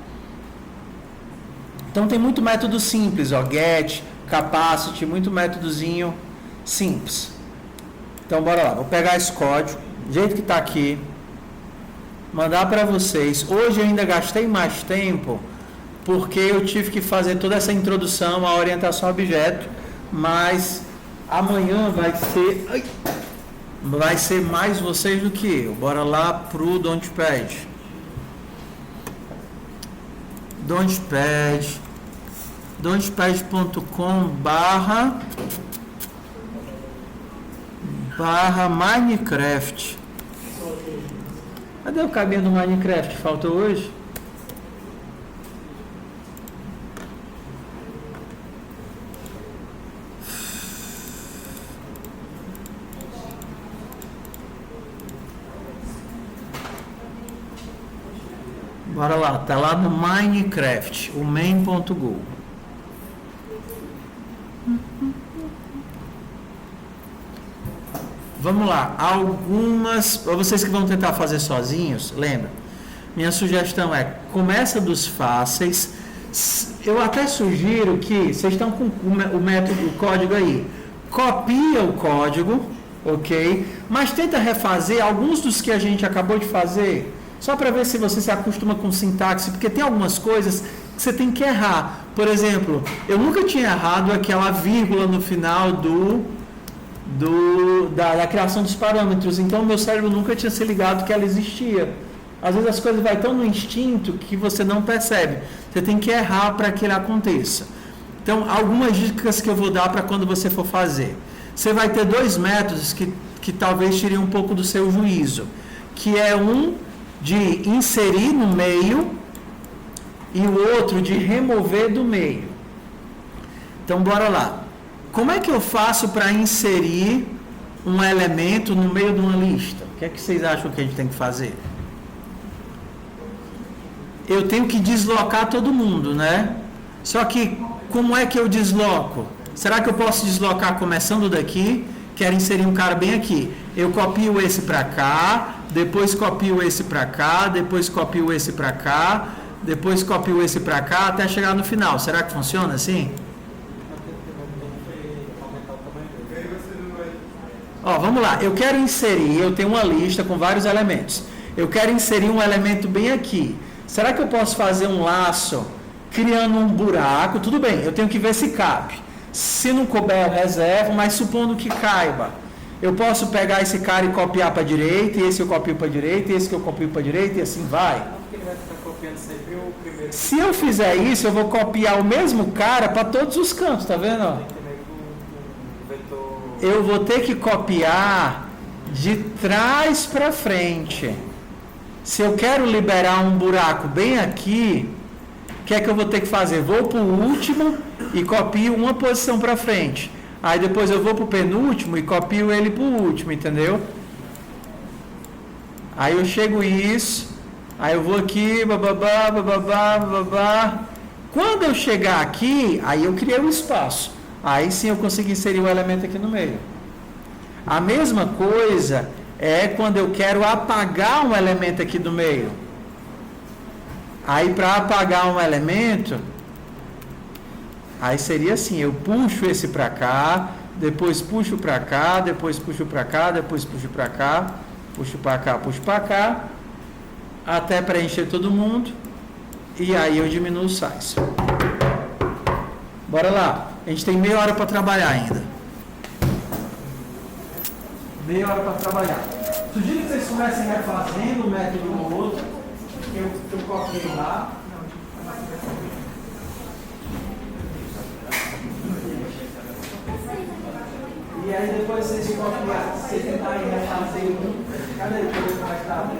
Então tem muito método simples, ó, get, capacity, muito métodozinho simples. Então bora lá, vou pegar esse código, do jeito que está aqui, mandar para vocês. Hoje eu ainda gastei mais tempo, porque eu tive que fazer toda essa introdução à orientação a objeto, mas amanhã vai ser mais vocês do que eu. Bora lá pro Don'tpad. Don'tpad.com/Minecraft. Cadê o caminho do Minecraft? Faltou hoje? Bora lá, tá lá no Minecraft, o main.go. Vamos lá, para vocês que vão tentar fazer sozinhos, lembra? Minha sugestão é, começa dos fáceis. Eu até sugiro que, vocês estão com o método, o código aí, copia o código, ok? Mas tenta refazer alguns dos que a gente acabou de fazer, só para ver se você se acostuma com sintaxe, porque tem algumas coisas que você tem que errar. Por exemplo, eu nunca tinha errado aquela vírgula no final da criação dos parâmetros, então meu cérebro nunca tinha se ligado que ela existia. Às vezes as coisas vai tão no instinto que você não percebe. Você tem que errar para que ele aconteça. Então, algumas dicas que eu vou dar para quando você for fazer. Você vai ter dois métodos que talvez tirem um pouco do seu juízo, que é um de inserir no meio e o outro de remover do meio. Então, bora lá. Como é que eu faço para inserir um elemento no meio de uma lista? O que é que vocês acham que a gente tem que fazer? Eu tenho que deslocar todo mundo, né? Só que, como é que eu desloco? Será que eu posso deslocar começando daqui? Quero inserir um cara bem aqui. Eu copio esse para cá, depois copio esse para cá, depois copio esse para cá, depois copio esse para cá, até chegar no final. Será que funciona assim? Ó, vamos lá. Eu quero inserir, eu tenho uma lista com vários elementos. Eu quero inserir um elemento bem aqui. Será que eu posso fazer um laço criando um buraco? Tudo bem, eu tenho que ver se cabe. Se não couber, eu reservo, mas supondo que caiba. Eu posso pegar esse cara e copiar para a direita, e esse eu copio para a direita, e esse que eu copio para a direita, e assim vai. Se eu fizer isso, eu vou copiar o mesmo cara para todos os cantos, tá vendo? Eu vou ter que copiar de trás para frente. Se eu quero liberar um buraco bem aqui, o que é que eu vou ter que fazer? Vou para o último e copio uma posição para frente. Aí depois eu vou para o penúltimo e copio ele para o último, entendeu? Aí eu chego isso, aí eu vou aqui, bababá, bababá, bababá. Quando eu chegar aqui, aí eu criei um espaço. Aí sim eu consigo inserir o elemento aqui no meio. A mesma coisa é quando eu quero apagar um elemento aqui do meio. Aí para apagar um elemento, aí seria assim, eu puxo esse para cá, depois puxo para cá, depois puxo para cá, depois puxo para cá, puxo para cá, até preencher todo mundo, e aí eu diminuo o size. Bora lá, a gente tem meia hora para trabalhar ainda. Meia hora para trabalhar. Sugiro que vocês comecem refazendo um método no outro, que eu copiei lá. E aí depois vocês copiam, vocês tentarem refazer um. Cadê o que vai estar?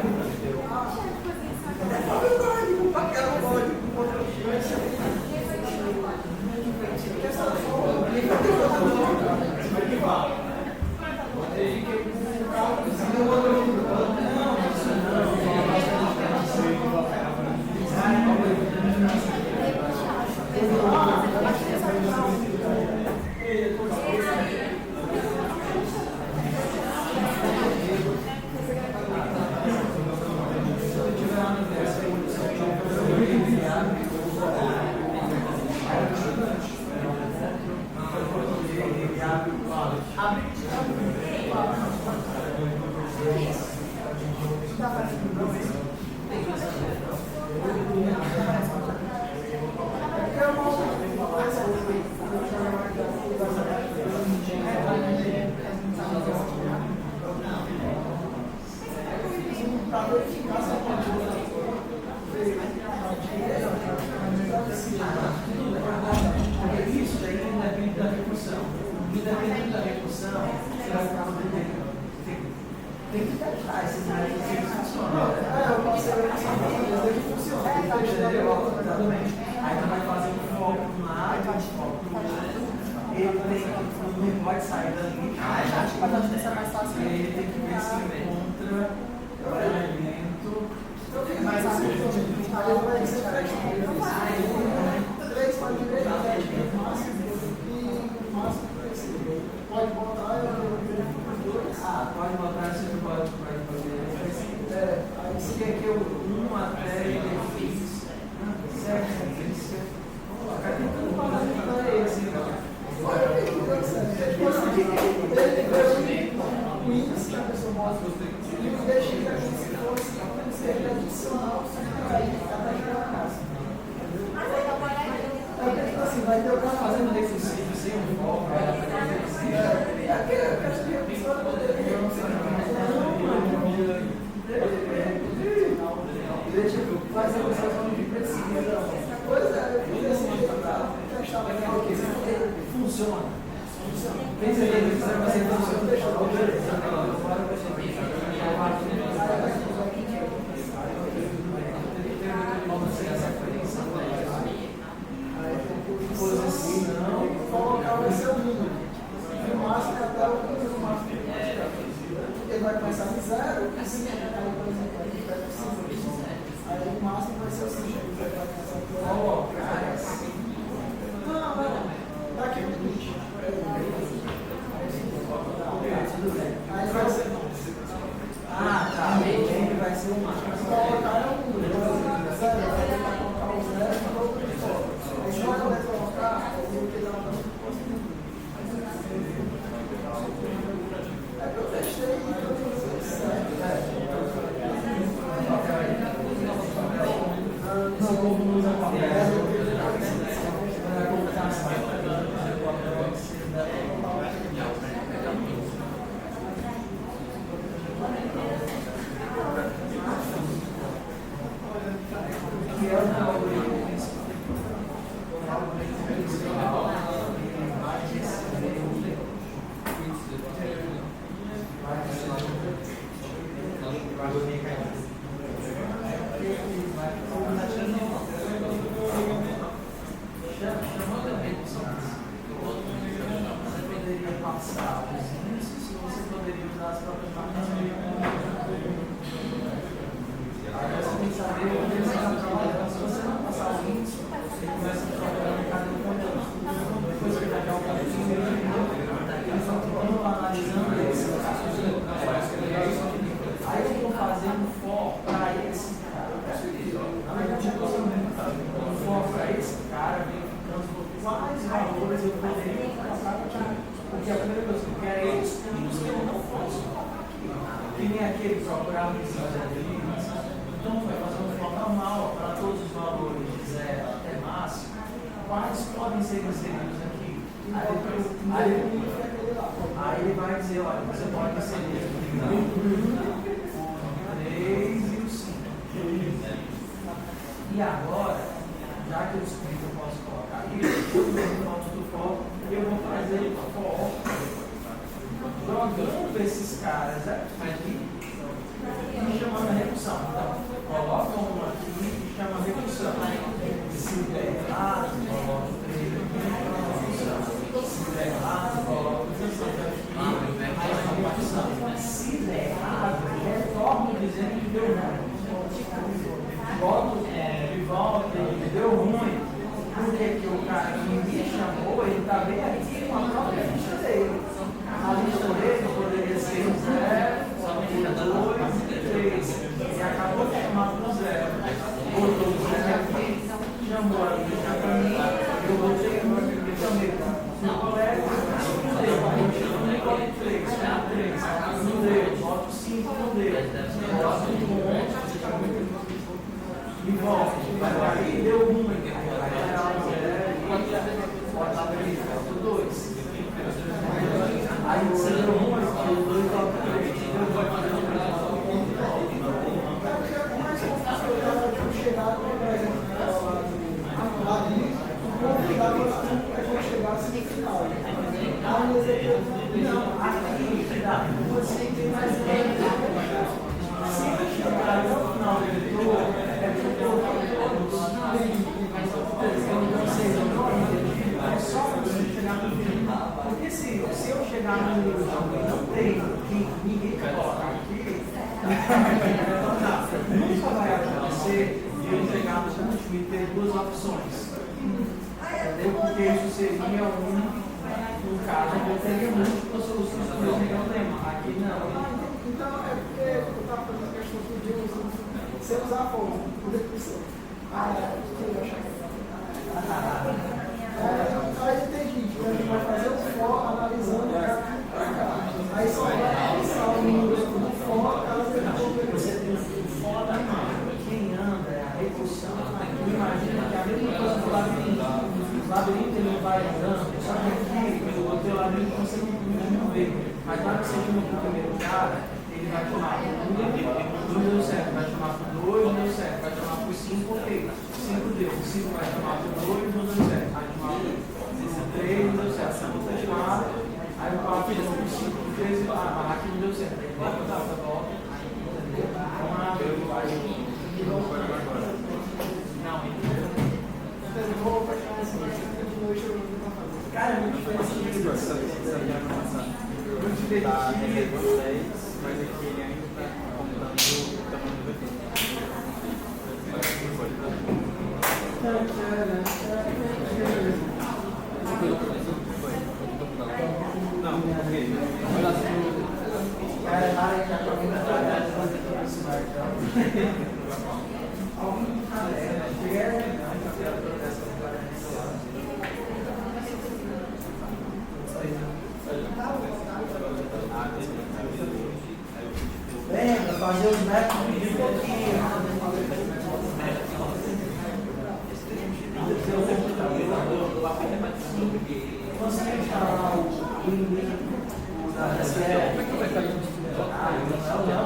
Passar os índices, você poderia usar as próprias máquinas. tem que saber onde ele está trabalhando. Se você não passar o índice, ele começa a trabalhar no mercado de conteúdo. Depois que daqui a um pouquinho, eles estão analisando esse caso. Aí eu estou fazendo foco para esse cara. Na verdade, eu estou fazendo foco para esse cara, quais valores eu poderia passar para ti. Porque a primeira coisa que eu quero é estudos que eu não posso colocar aqui. Que nem aquele procurar no então, vai fazer um foco normal para todos os valores de 0 até máximo. Quais podem ser inseridos aqui? Aí ele vai dizer, olha, você pode inserir o 3 e o 5. E agora, já que eu descobri que eu posso colocar aqui, no ponto do foco, eu vou fazer o foco jogando esses caras aqui e chamando a redução. Então, coloca um aqui e chama a redução. Se der errado, coloca o 3 aqui e chama a redução. Se der errado, coloca o 16 aqui e chama a redução. Se der errado, retorno dizendo que deu ruim. Volta e deu ruim. Porque que o cara que me chamou, ele está bem aqui com a própria lista dele. A lista dele poderia ser 0, 2 e 3. E acabou de chamar para o 0. Botou o 0 aqui, chamou a lista para mim, eu botei e chamei para o meu colega, não deu, não boto 3, chama 3, não deu, boto 5, não deu, boto 1, e volta. Aí deu 1, bota 3, bota 2. Aí você deu 1, bota 2, bota 3. Não, aqui você tem mais se eu chegar no final do leitor, é porque eu é só você chegar no final. Porque se eu chegar no livro e não tem ninguém que coloca aqui, nunca vai acontecer de eu chegar no último e ter duas opções. Entendeu? Porque isso seria um caso que eu teria múltiplas soluções para o mesmo problema. Aqui não. Então, é porque eu estava fazendo a questão do dia, você usar a forma, poder pensar. Aí entendi, a gente vai fazer o for analisando para cá. Aí só vai pensar o número do for, caso ele você tem o for da mão. Quem anda é a recursão. Imagina que a mesma coisa do labirinto. O labirinto ele não vai andando, só que aqui o teu labirinto você não vê. Mas na hora que você chama para o primeiro cara, ele vai chamar para o 1, não deu certo, vai chamar para o 2, não deu certo, vai chamar para o 5, ok. 5 deu, o 5 vai chamar para o 2, não deu certo, vai chamar para o 3, não deu certo, não está chamado, aí o 4 chama para o 5, o 3 e aqui não deu certo, aí volta, volta, entendeu? Vamos lá, eu vai. Não, entendeu? Cara, é muito divertido. Muito divertido. Mas aqui ele ainda está comprando o tamanho do Não, Lembra, fazer os métodos de pouquinho. Você instalar o link da SL.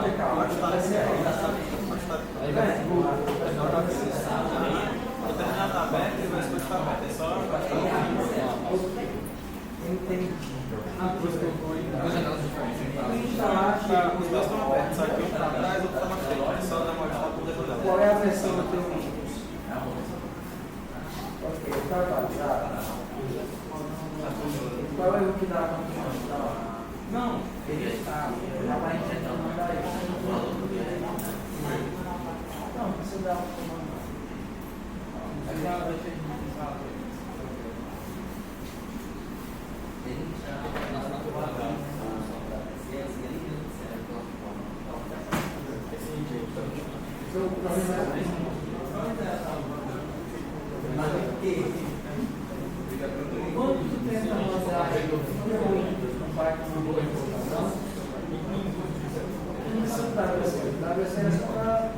Não, calma. Entendi. Qual é a versão do teu Windows? Ok, tá. Qual é o que dá a continuação? Não, ele está. Já vai tentando mandar isso. Não precisa dar um comando. Quando tu tenta mandar um pai com uma boa informação, isso WC é só para.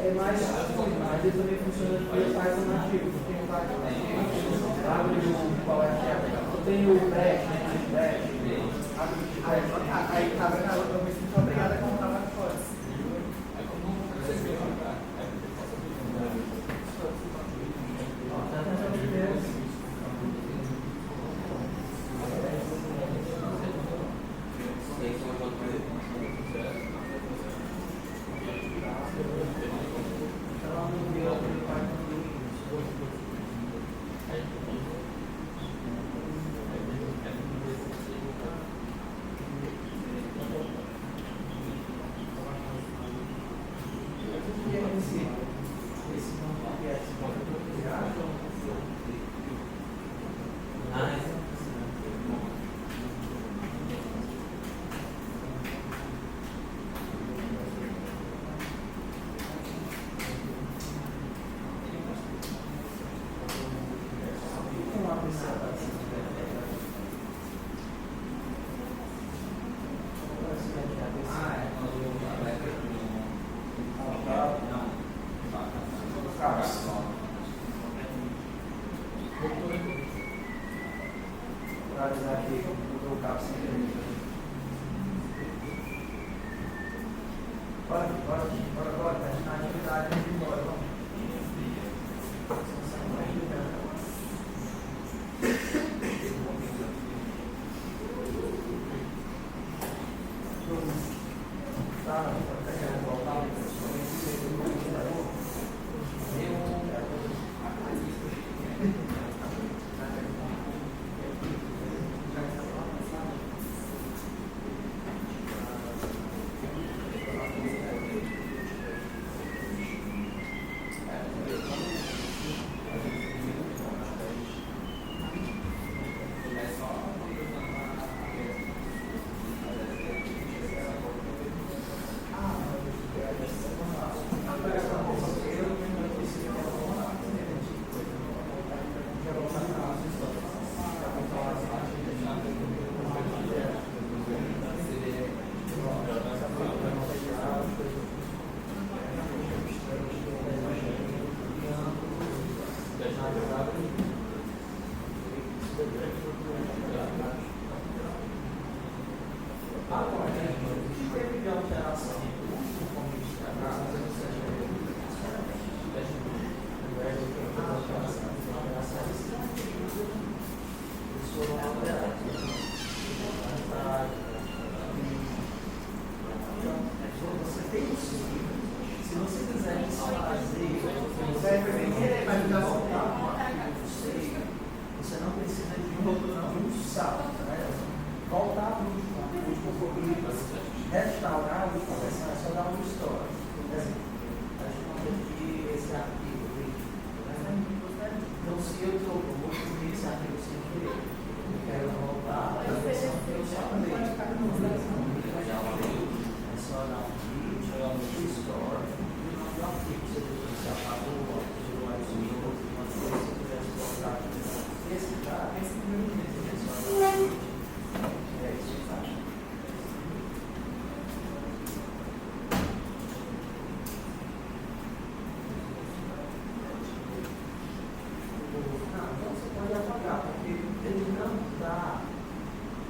É mais fácil, mas ele também funciona de dois pais nativos. Tem um pai nativo, abre o qual é a chave. Tem o break, Aí tá vendo? Eu me sinto obrigada a comprar lá fora. Bora, tá na atividade de embora, vamos.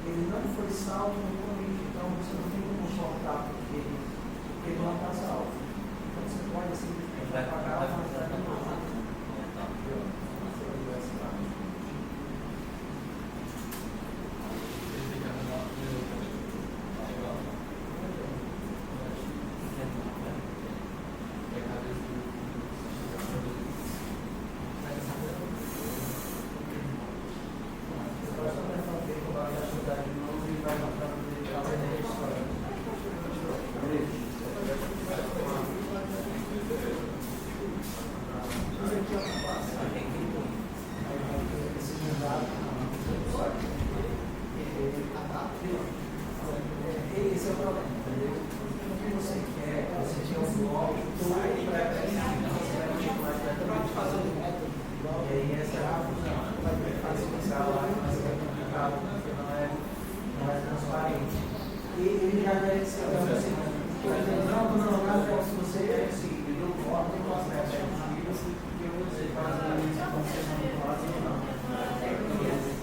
Ele não foi salvo no convite, então você não tem como soltar porque ele não está salvo. Então você pode simplesmente apagar a vontade do outro. Esse é o problema, entendeu? O que você quer um bloco todo pré-definido, você vai continuar diretamente fazendo o método. E aí essa é a fusão. Vai facilitar lá, mas é complicado, porque não é transparente. E ele já deve ser assim, não, se você é seguir, eu voto em uma peça que você faz a lista quando você não faz, não.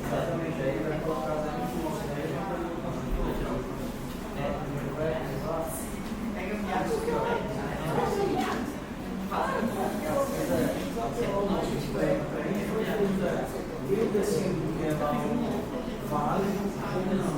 Exatamente, aí vai colocar as influências, aí vai fazer o eu decido que é válido ou não.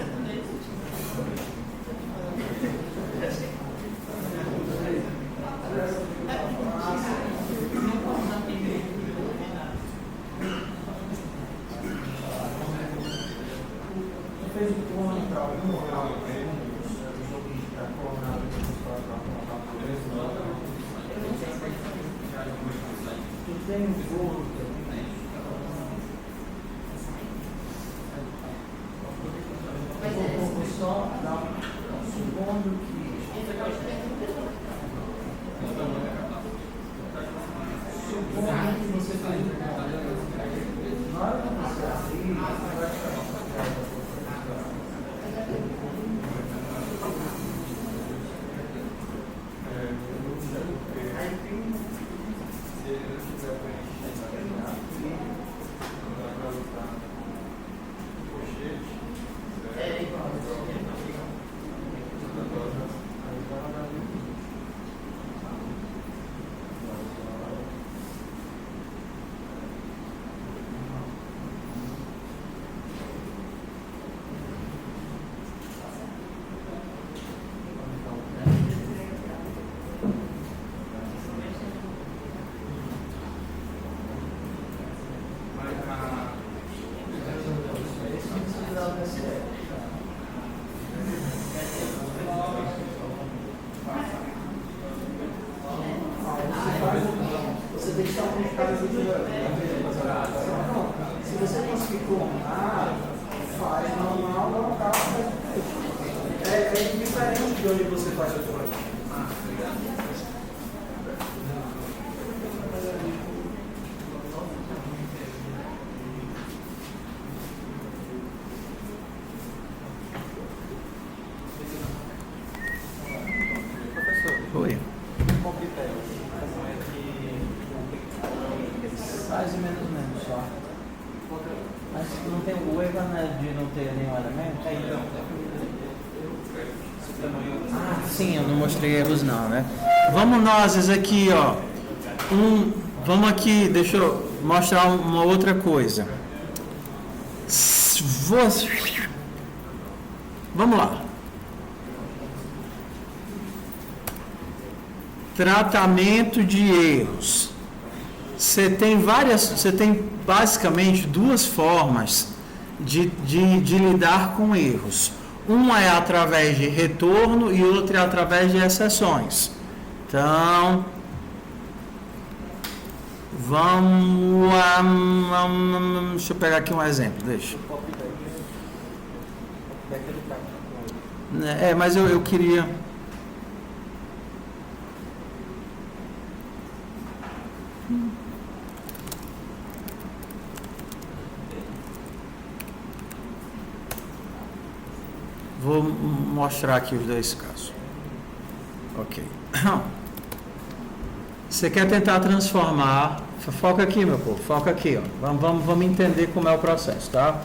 Fez um clone para algum local, um jogo de clonado tu tem um voo só supondo que você faz na hora que você abrir, você vai ficar você tem que estar com os caras de se você conseguir clonar, faz normal, não acaba. É diferente de onde você faz o clone. Oi. Mais ou menos só. Mas não tem o erro, né, de não ter nenhum elemento? Ah, sim, eu não mostrei erros não, né? Vamos nós aqui, ó. Vamos aqui, deixa eu mostrar uma outra coisa. Vamos lá. Tratamento de erros. Você tem basicamente duas formas de lidar com erros. Uma é através de retorno e outra é através de exceções. Então, deixa eu pegar aqui um exemplo, deixa. Mas eu queria... Vou mostrar aqui os dois casos. Ok. Você quer tentar transformar... Foca aqui, meu povo. Foca aqui, ó. Vamos entender como é o processo, tá?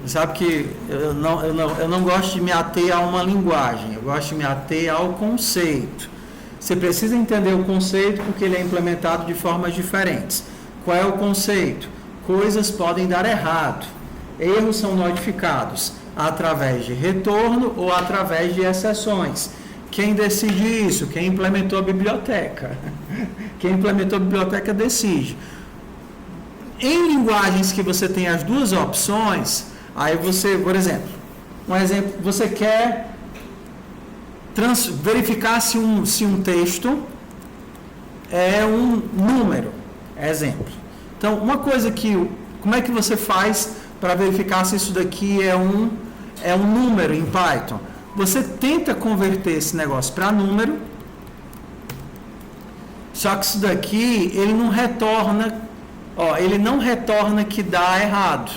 Sabe que eu não gosto de me ater a uma linguagem. Eu gosto de me ater ao conceito. Você precisa entender o conceito porque ele é implementado de formas diferentes. Qual é o conceito? Coisas podem dar errado. Erros são notificados através de retorno ou através de exceções. Quem decide isso? Quem implementou a biblioteca. Quem implementou a biblioteca decide. Em linguagens que você tem as duas opções, aí você, por exemplo, você quer verificar se um texto é um número, exemplo. Então, uma coisa como é que você faz para verificar se isso daqui é um número em Python. Você tenta converter esse negócio para número, só que isso daqui ele não retorna, ele não retorna que dá errado.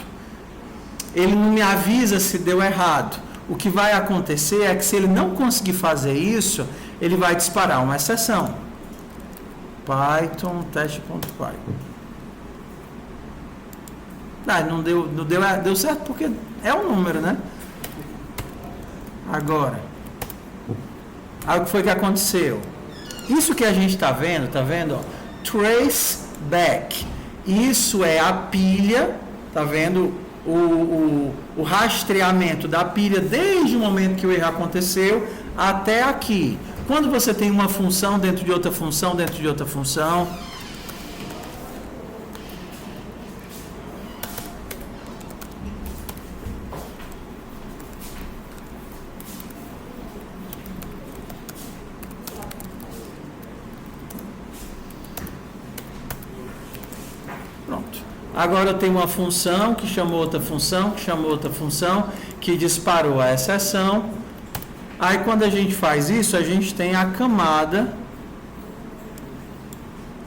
Ele não me avisa se deu errado. O que vai acontecer é que se ele não conseguir fazer isso, ele vai disparar uma exceção. Python teste.py. Deu certo porque é um número, né? Agora, o que foi que aconteceu? Isso que a gente está vendo, trace back. Isso é a pilha, tá vendo? O rastreamento da pilha desde o momento que o erro aconteceu até aqui. Quando você tem uma função dentro de outra função, agora eu tenho uma função que chamou outra função, que disparou a exceção. Aí quando a gente faz isso, a gente tem a camada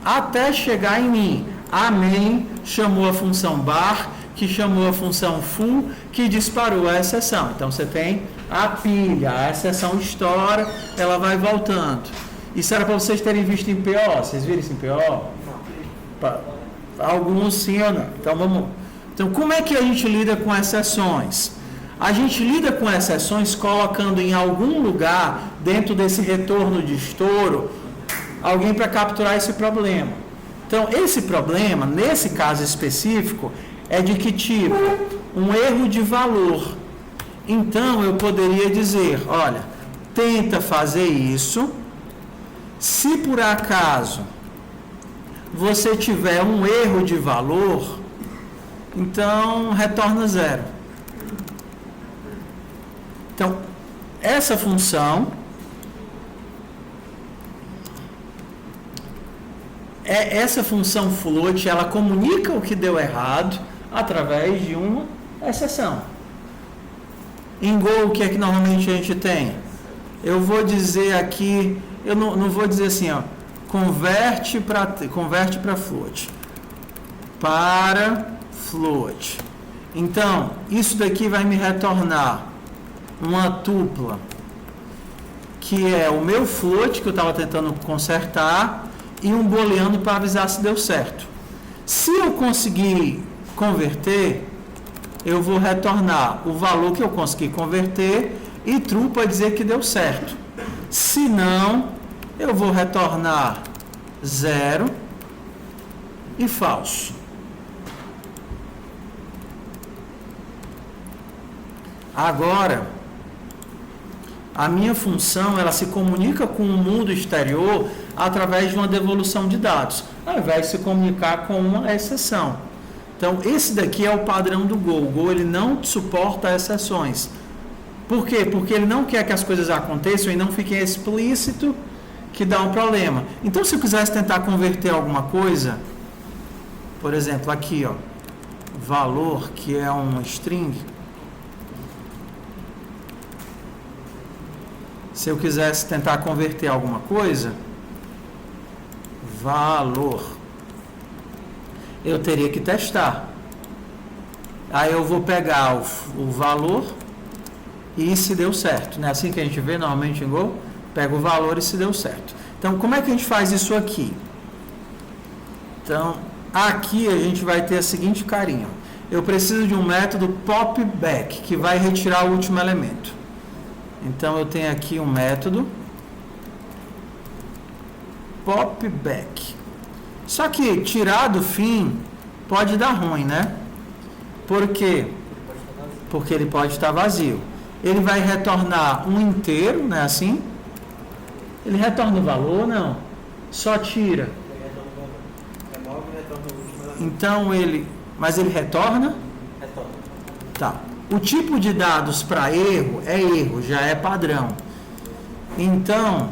até chegar em mim. A main chamou a função bar, que chamou a função full, que disparou a exceção. Então você tem a pilha, a exceção estoura, ela vai voltando. Isso era para vocês terem visto em PO. Vocês viram isso em PO? Alguns sim ou não. Então vamos. Então como é que a gente lida com exceções? A gente lida com exceções colocando em algum lugar dentro desse retorno de estouro alguém para capturar esse problema. Então esse problema, nesse caso específico, é de que tipo? Um erro de valor. Então eu poderia dizer, olha, tenta fazer isso. Se por acaso você tiver um erro de valor, então retorna 0. Então, essa função float, ela comunica o que deu errado através de uma exceção. Em Go, o que é que normalmente a gente tem? Eu vou dizer aqui, eu não vou dizer assim, converte para float. Para float. Então, isso daqui vai me retornar uma tupla, que é o meu float, que eu estava tentando consertar, e um booleano para avisar se deu certo. Se eu conseguir converter, eu vou retornar o valor que eu consegui converter e true para dizer que deu certo. Se não, eu vou retornar 0 e falso. Agora, a minha função, ela se comunica com o mundo exterior através de uma devolução de dados, ao invés de se comunicar com uma exceção. Então, esse daqui é o padrão do Go. O Go, ele não suporta exceções. Por quê? Porque ele não quer que as coisas aconteçam e não fiquem explícito que dá um problema. Então, se eu quisesse tentar converter alguma coisa, por exemplo, aqui, valor, que é um string. Se eu quisesse tentar converter alguma coisa, valor, eu teria que testar. Aí eu vou pegar o valor e se deu certo. Não é assim que a gente vê normalmente em Go? Pega o valor e se deu certo. Então, como é que a gente faz isso aqui? Então, aqui a gente vai ter a seguinte carinha. Eu preciso de um método popback, que vai retirar o último elemento. Então, eu tenho aqui um método popback. Só que tirar do fim pode dar ruim, né? Por quê? Porque ele pode estar vazio. Ele vai retornar um inteiro, não é assim? Ele retorna o valor, não? Só tira. Então mas ele retorna? Retorna. Tá. O tipo de dados para erro é erro, já é padrão. Então,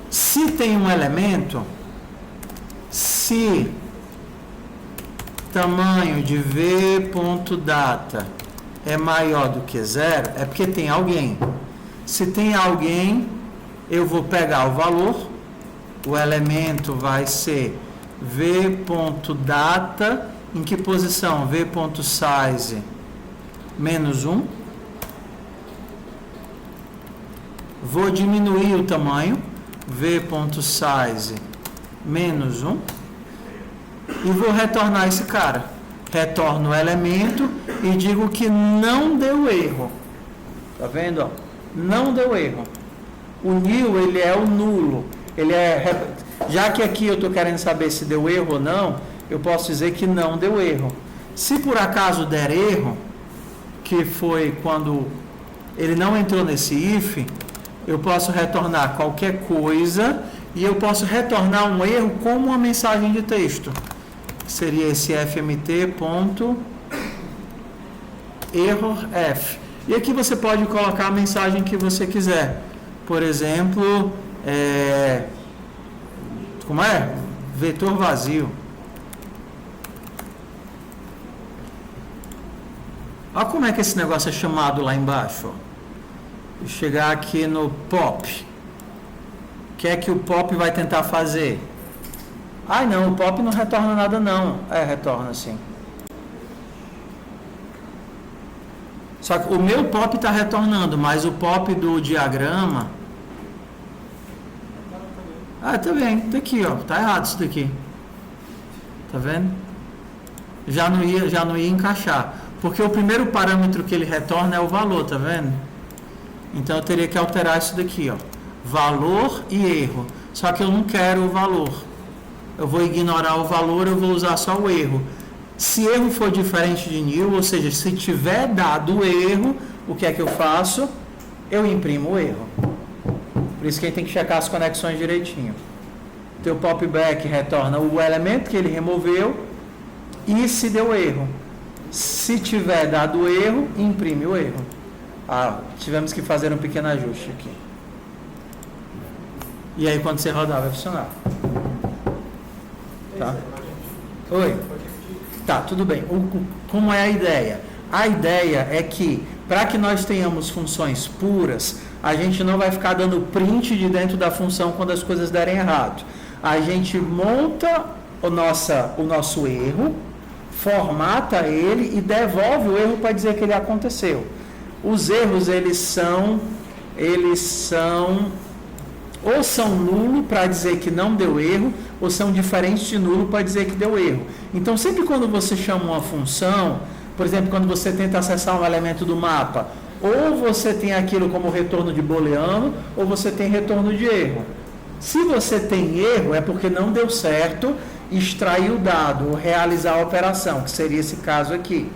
se tem um elemento, se tamanho de v.data é maior do que 0, é porque tem alguém. Se tem alguém, eu vou pegar o valor, o elemento vai ser v.data, em que posição? v.size menos 1. Vou diminuir o tamanho, v.size menos 1. E vou retornar esse cara. Retorno o elemento e digo que não deu erro. Tá vendo? Ó? Não deu erro. O nil, ele é o nulo. Já que aqui eu estou querendo saber se deu erro ou não, eu posso dizer que não deu erro. Se por acaso der erro, que foi quando ele não entrou nesse if, eu posso retornar qualquer coisa e eu posso retornar um erro como uma mensagem de texto. Seria esse fmt.errorf. E aqui você pode colocar a mensagem que você quiser. Por exemplo, como é? Vetor vazio. Olha como é que esse negócio é chamado lá embaixo. Ó. Vou chegar aqui no pop. O que é que o pop vai tentar fazer? Ai não, o pop não retorna nada não. Retorna sim. Só que o meu pop está retornando, mas o pop do diagrama... tá bem, tá aqui, ó. Tá errado isso daqui. Tá vendo? Já não ia encaixar. Porque o primeiro parâmetro que ele retorna é o valor, tá vendo? Então eu teria que alterar isso daqui, ó. Valor e erro. Só que eu não quero o valor. Eu vou ignorar o valor, eu vou usar só o erro. Se erro for diferente de nil, ou seja, se tiver dado erro, o que é que eu faço? Eu imprimo o erro. Por isso que a gente tem que checar as conexões direitinho. Teu popback retorna o elemento que ele removeu e se deu erro. Se tiver dado erro, imprime o erro. Tivemos que fazer um pequeno ajuste aqui. E aí quando você rodar vai funcionar. Tá? Oi? Tá, tudo bem. Como é a ideia? A ideia é que, para que nós tenhamos funções puras, a gente não vai ficar dando print de dentro da função quando as coisas derem errado. A gente monta o nosso erro, formata ele e devolve o erro para dizer que ele aconteceu. Os erros, eles são ou são nulo para dizer que não deu erro, ou são diferentes de nulo para dizer que deu erro. Então, sempre quando você chama uma função, por exemplo, quando você tenta acessar um elemento do mapa, ou você tem aquilo como retorno de booleano, ou você tem retorno de erro. Se você tem erro, é porque não deu certo extrair o dado, ou realizar a operação, que seria esse caso aqui.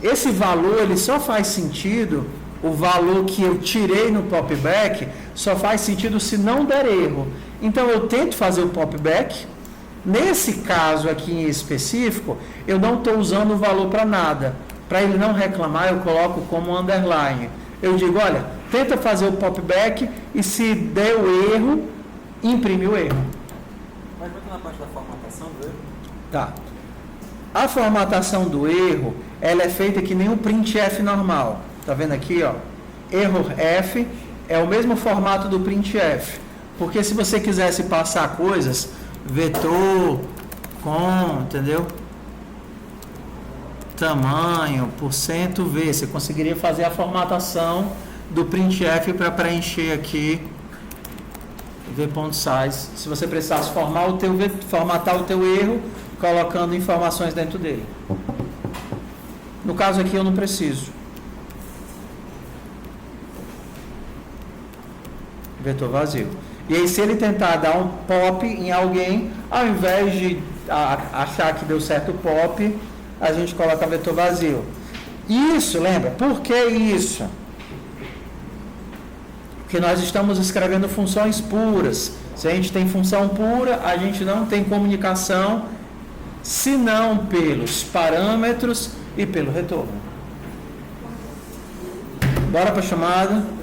Esse valor, ele só faz sentido, o valor que eu tirei no popback, só faz sentido se não der erro. Então, eu tento fazer o popback. Nesse caso aqui em específico, eu não estou usando o valor para nada. Para ele não reclamar, eu coloco como underline. Eu digo, olha, tenta fazer o popback e se deu erro, imprime o erro. Mas vai ter na parte da formatação do erro? Tá. A formatação do erro, ela é feita que nem o printf normal. Tá vendo aqui, ó? Errorf é o mesmo formato do printf. Porque se você quisesse passar coisas, vetor, com, entendeu? Tamanho, %v, você conseguiria fazer a formatação do printf para preencher aqui v.size. Se você precisasse formatar o teu erro, colocando informações dentro dele. No caso aqui eu não preciso. Vetor vazio. E aí, se ele tentar dar um pop em alguém, ao invés de achar que deu certo o pop, a gente coloca vetor vazio. Isso, lembra? Por que isso? Porque nós estamos escrevendo funções puras. Se a gente tem função pura, a gente não tem comunicação, senão pelos parâmetros e pelo retorno. Bora para a chamada.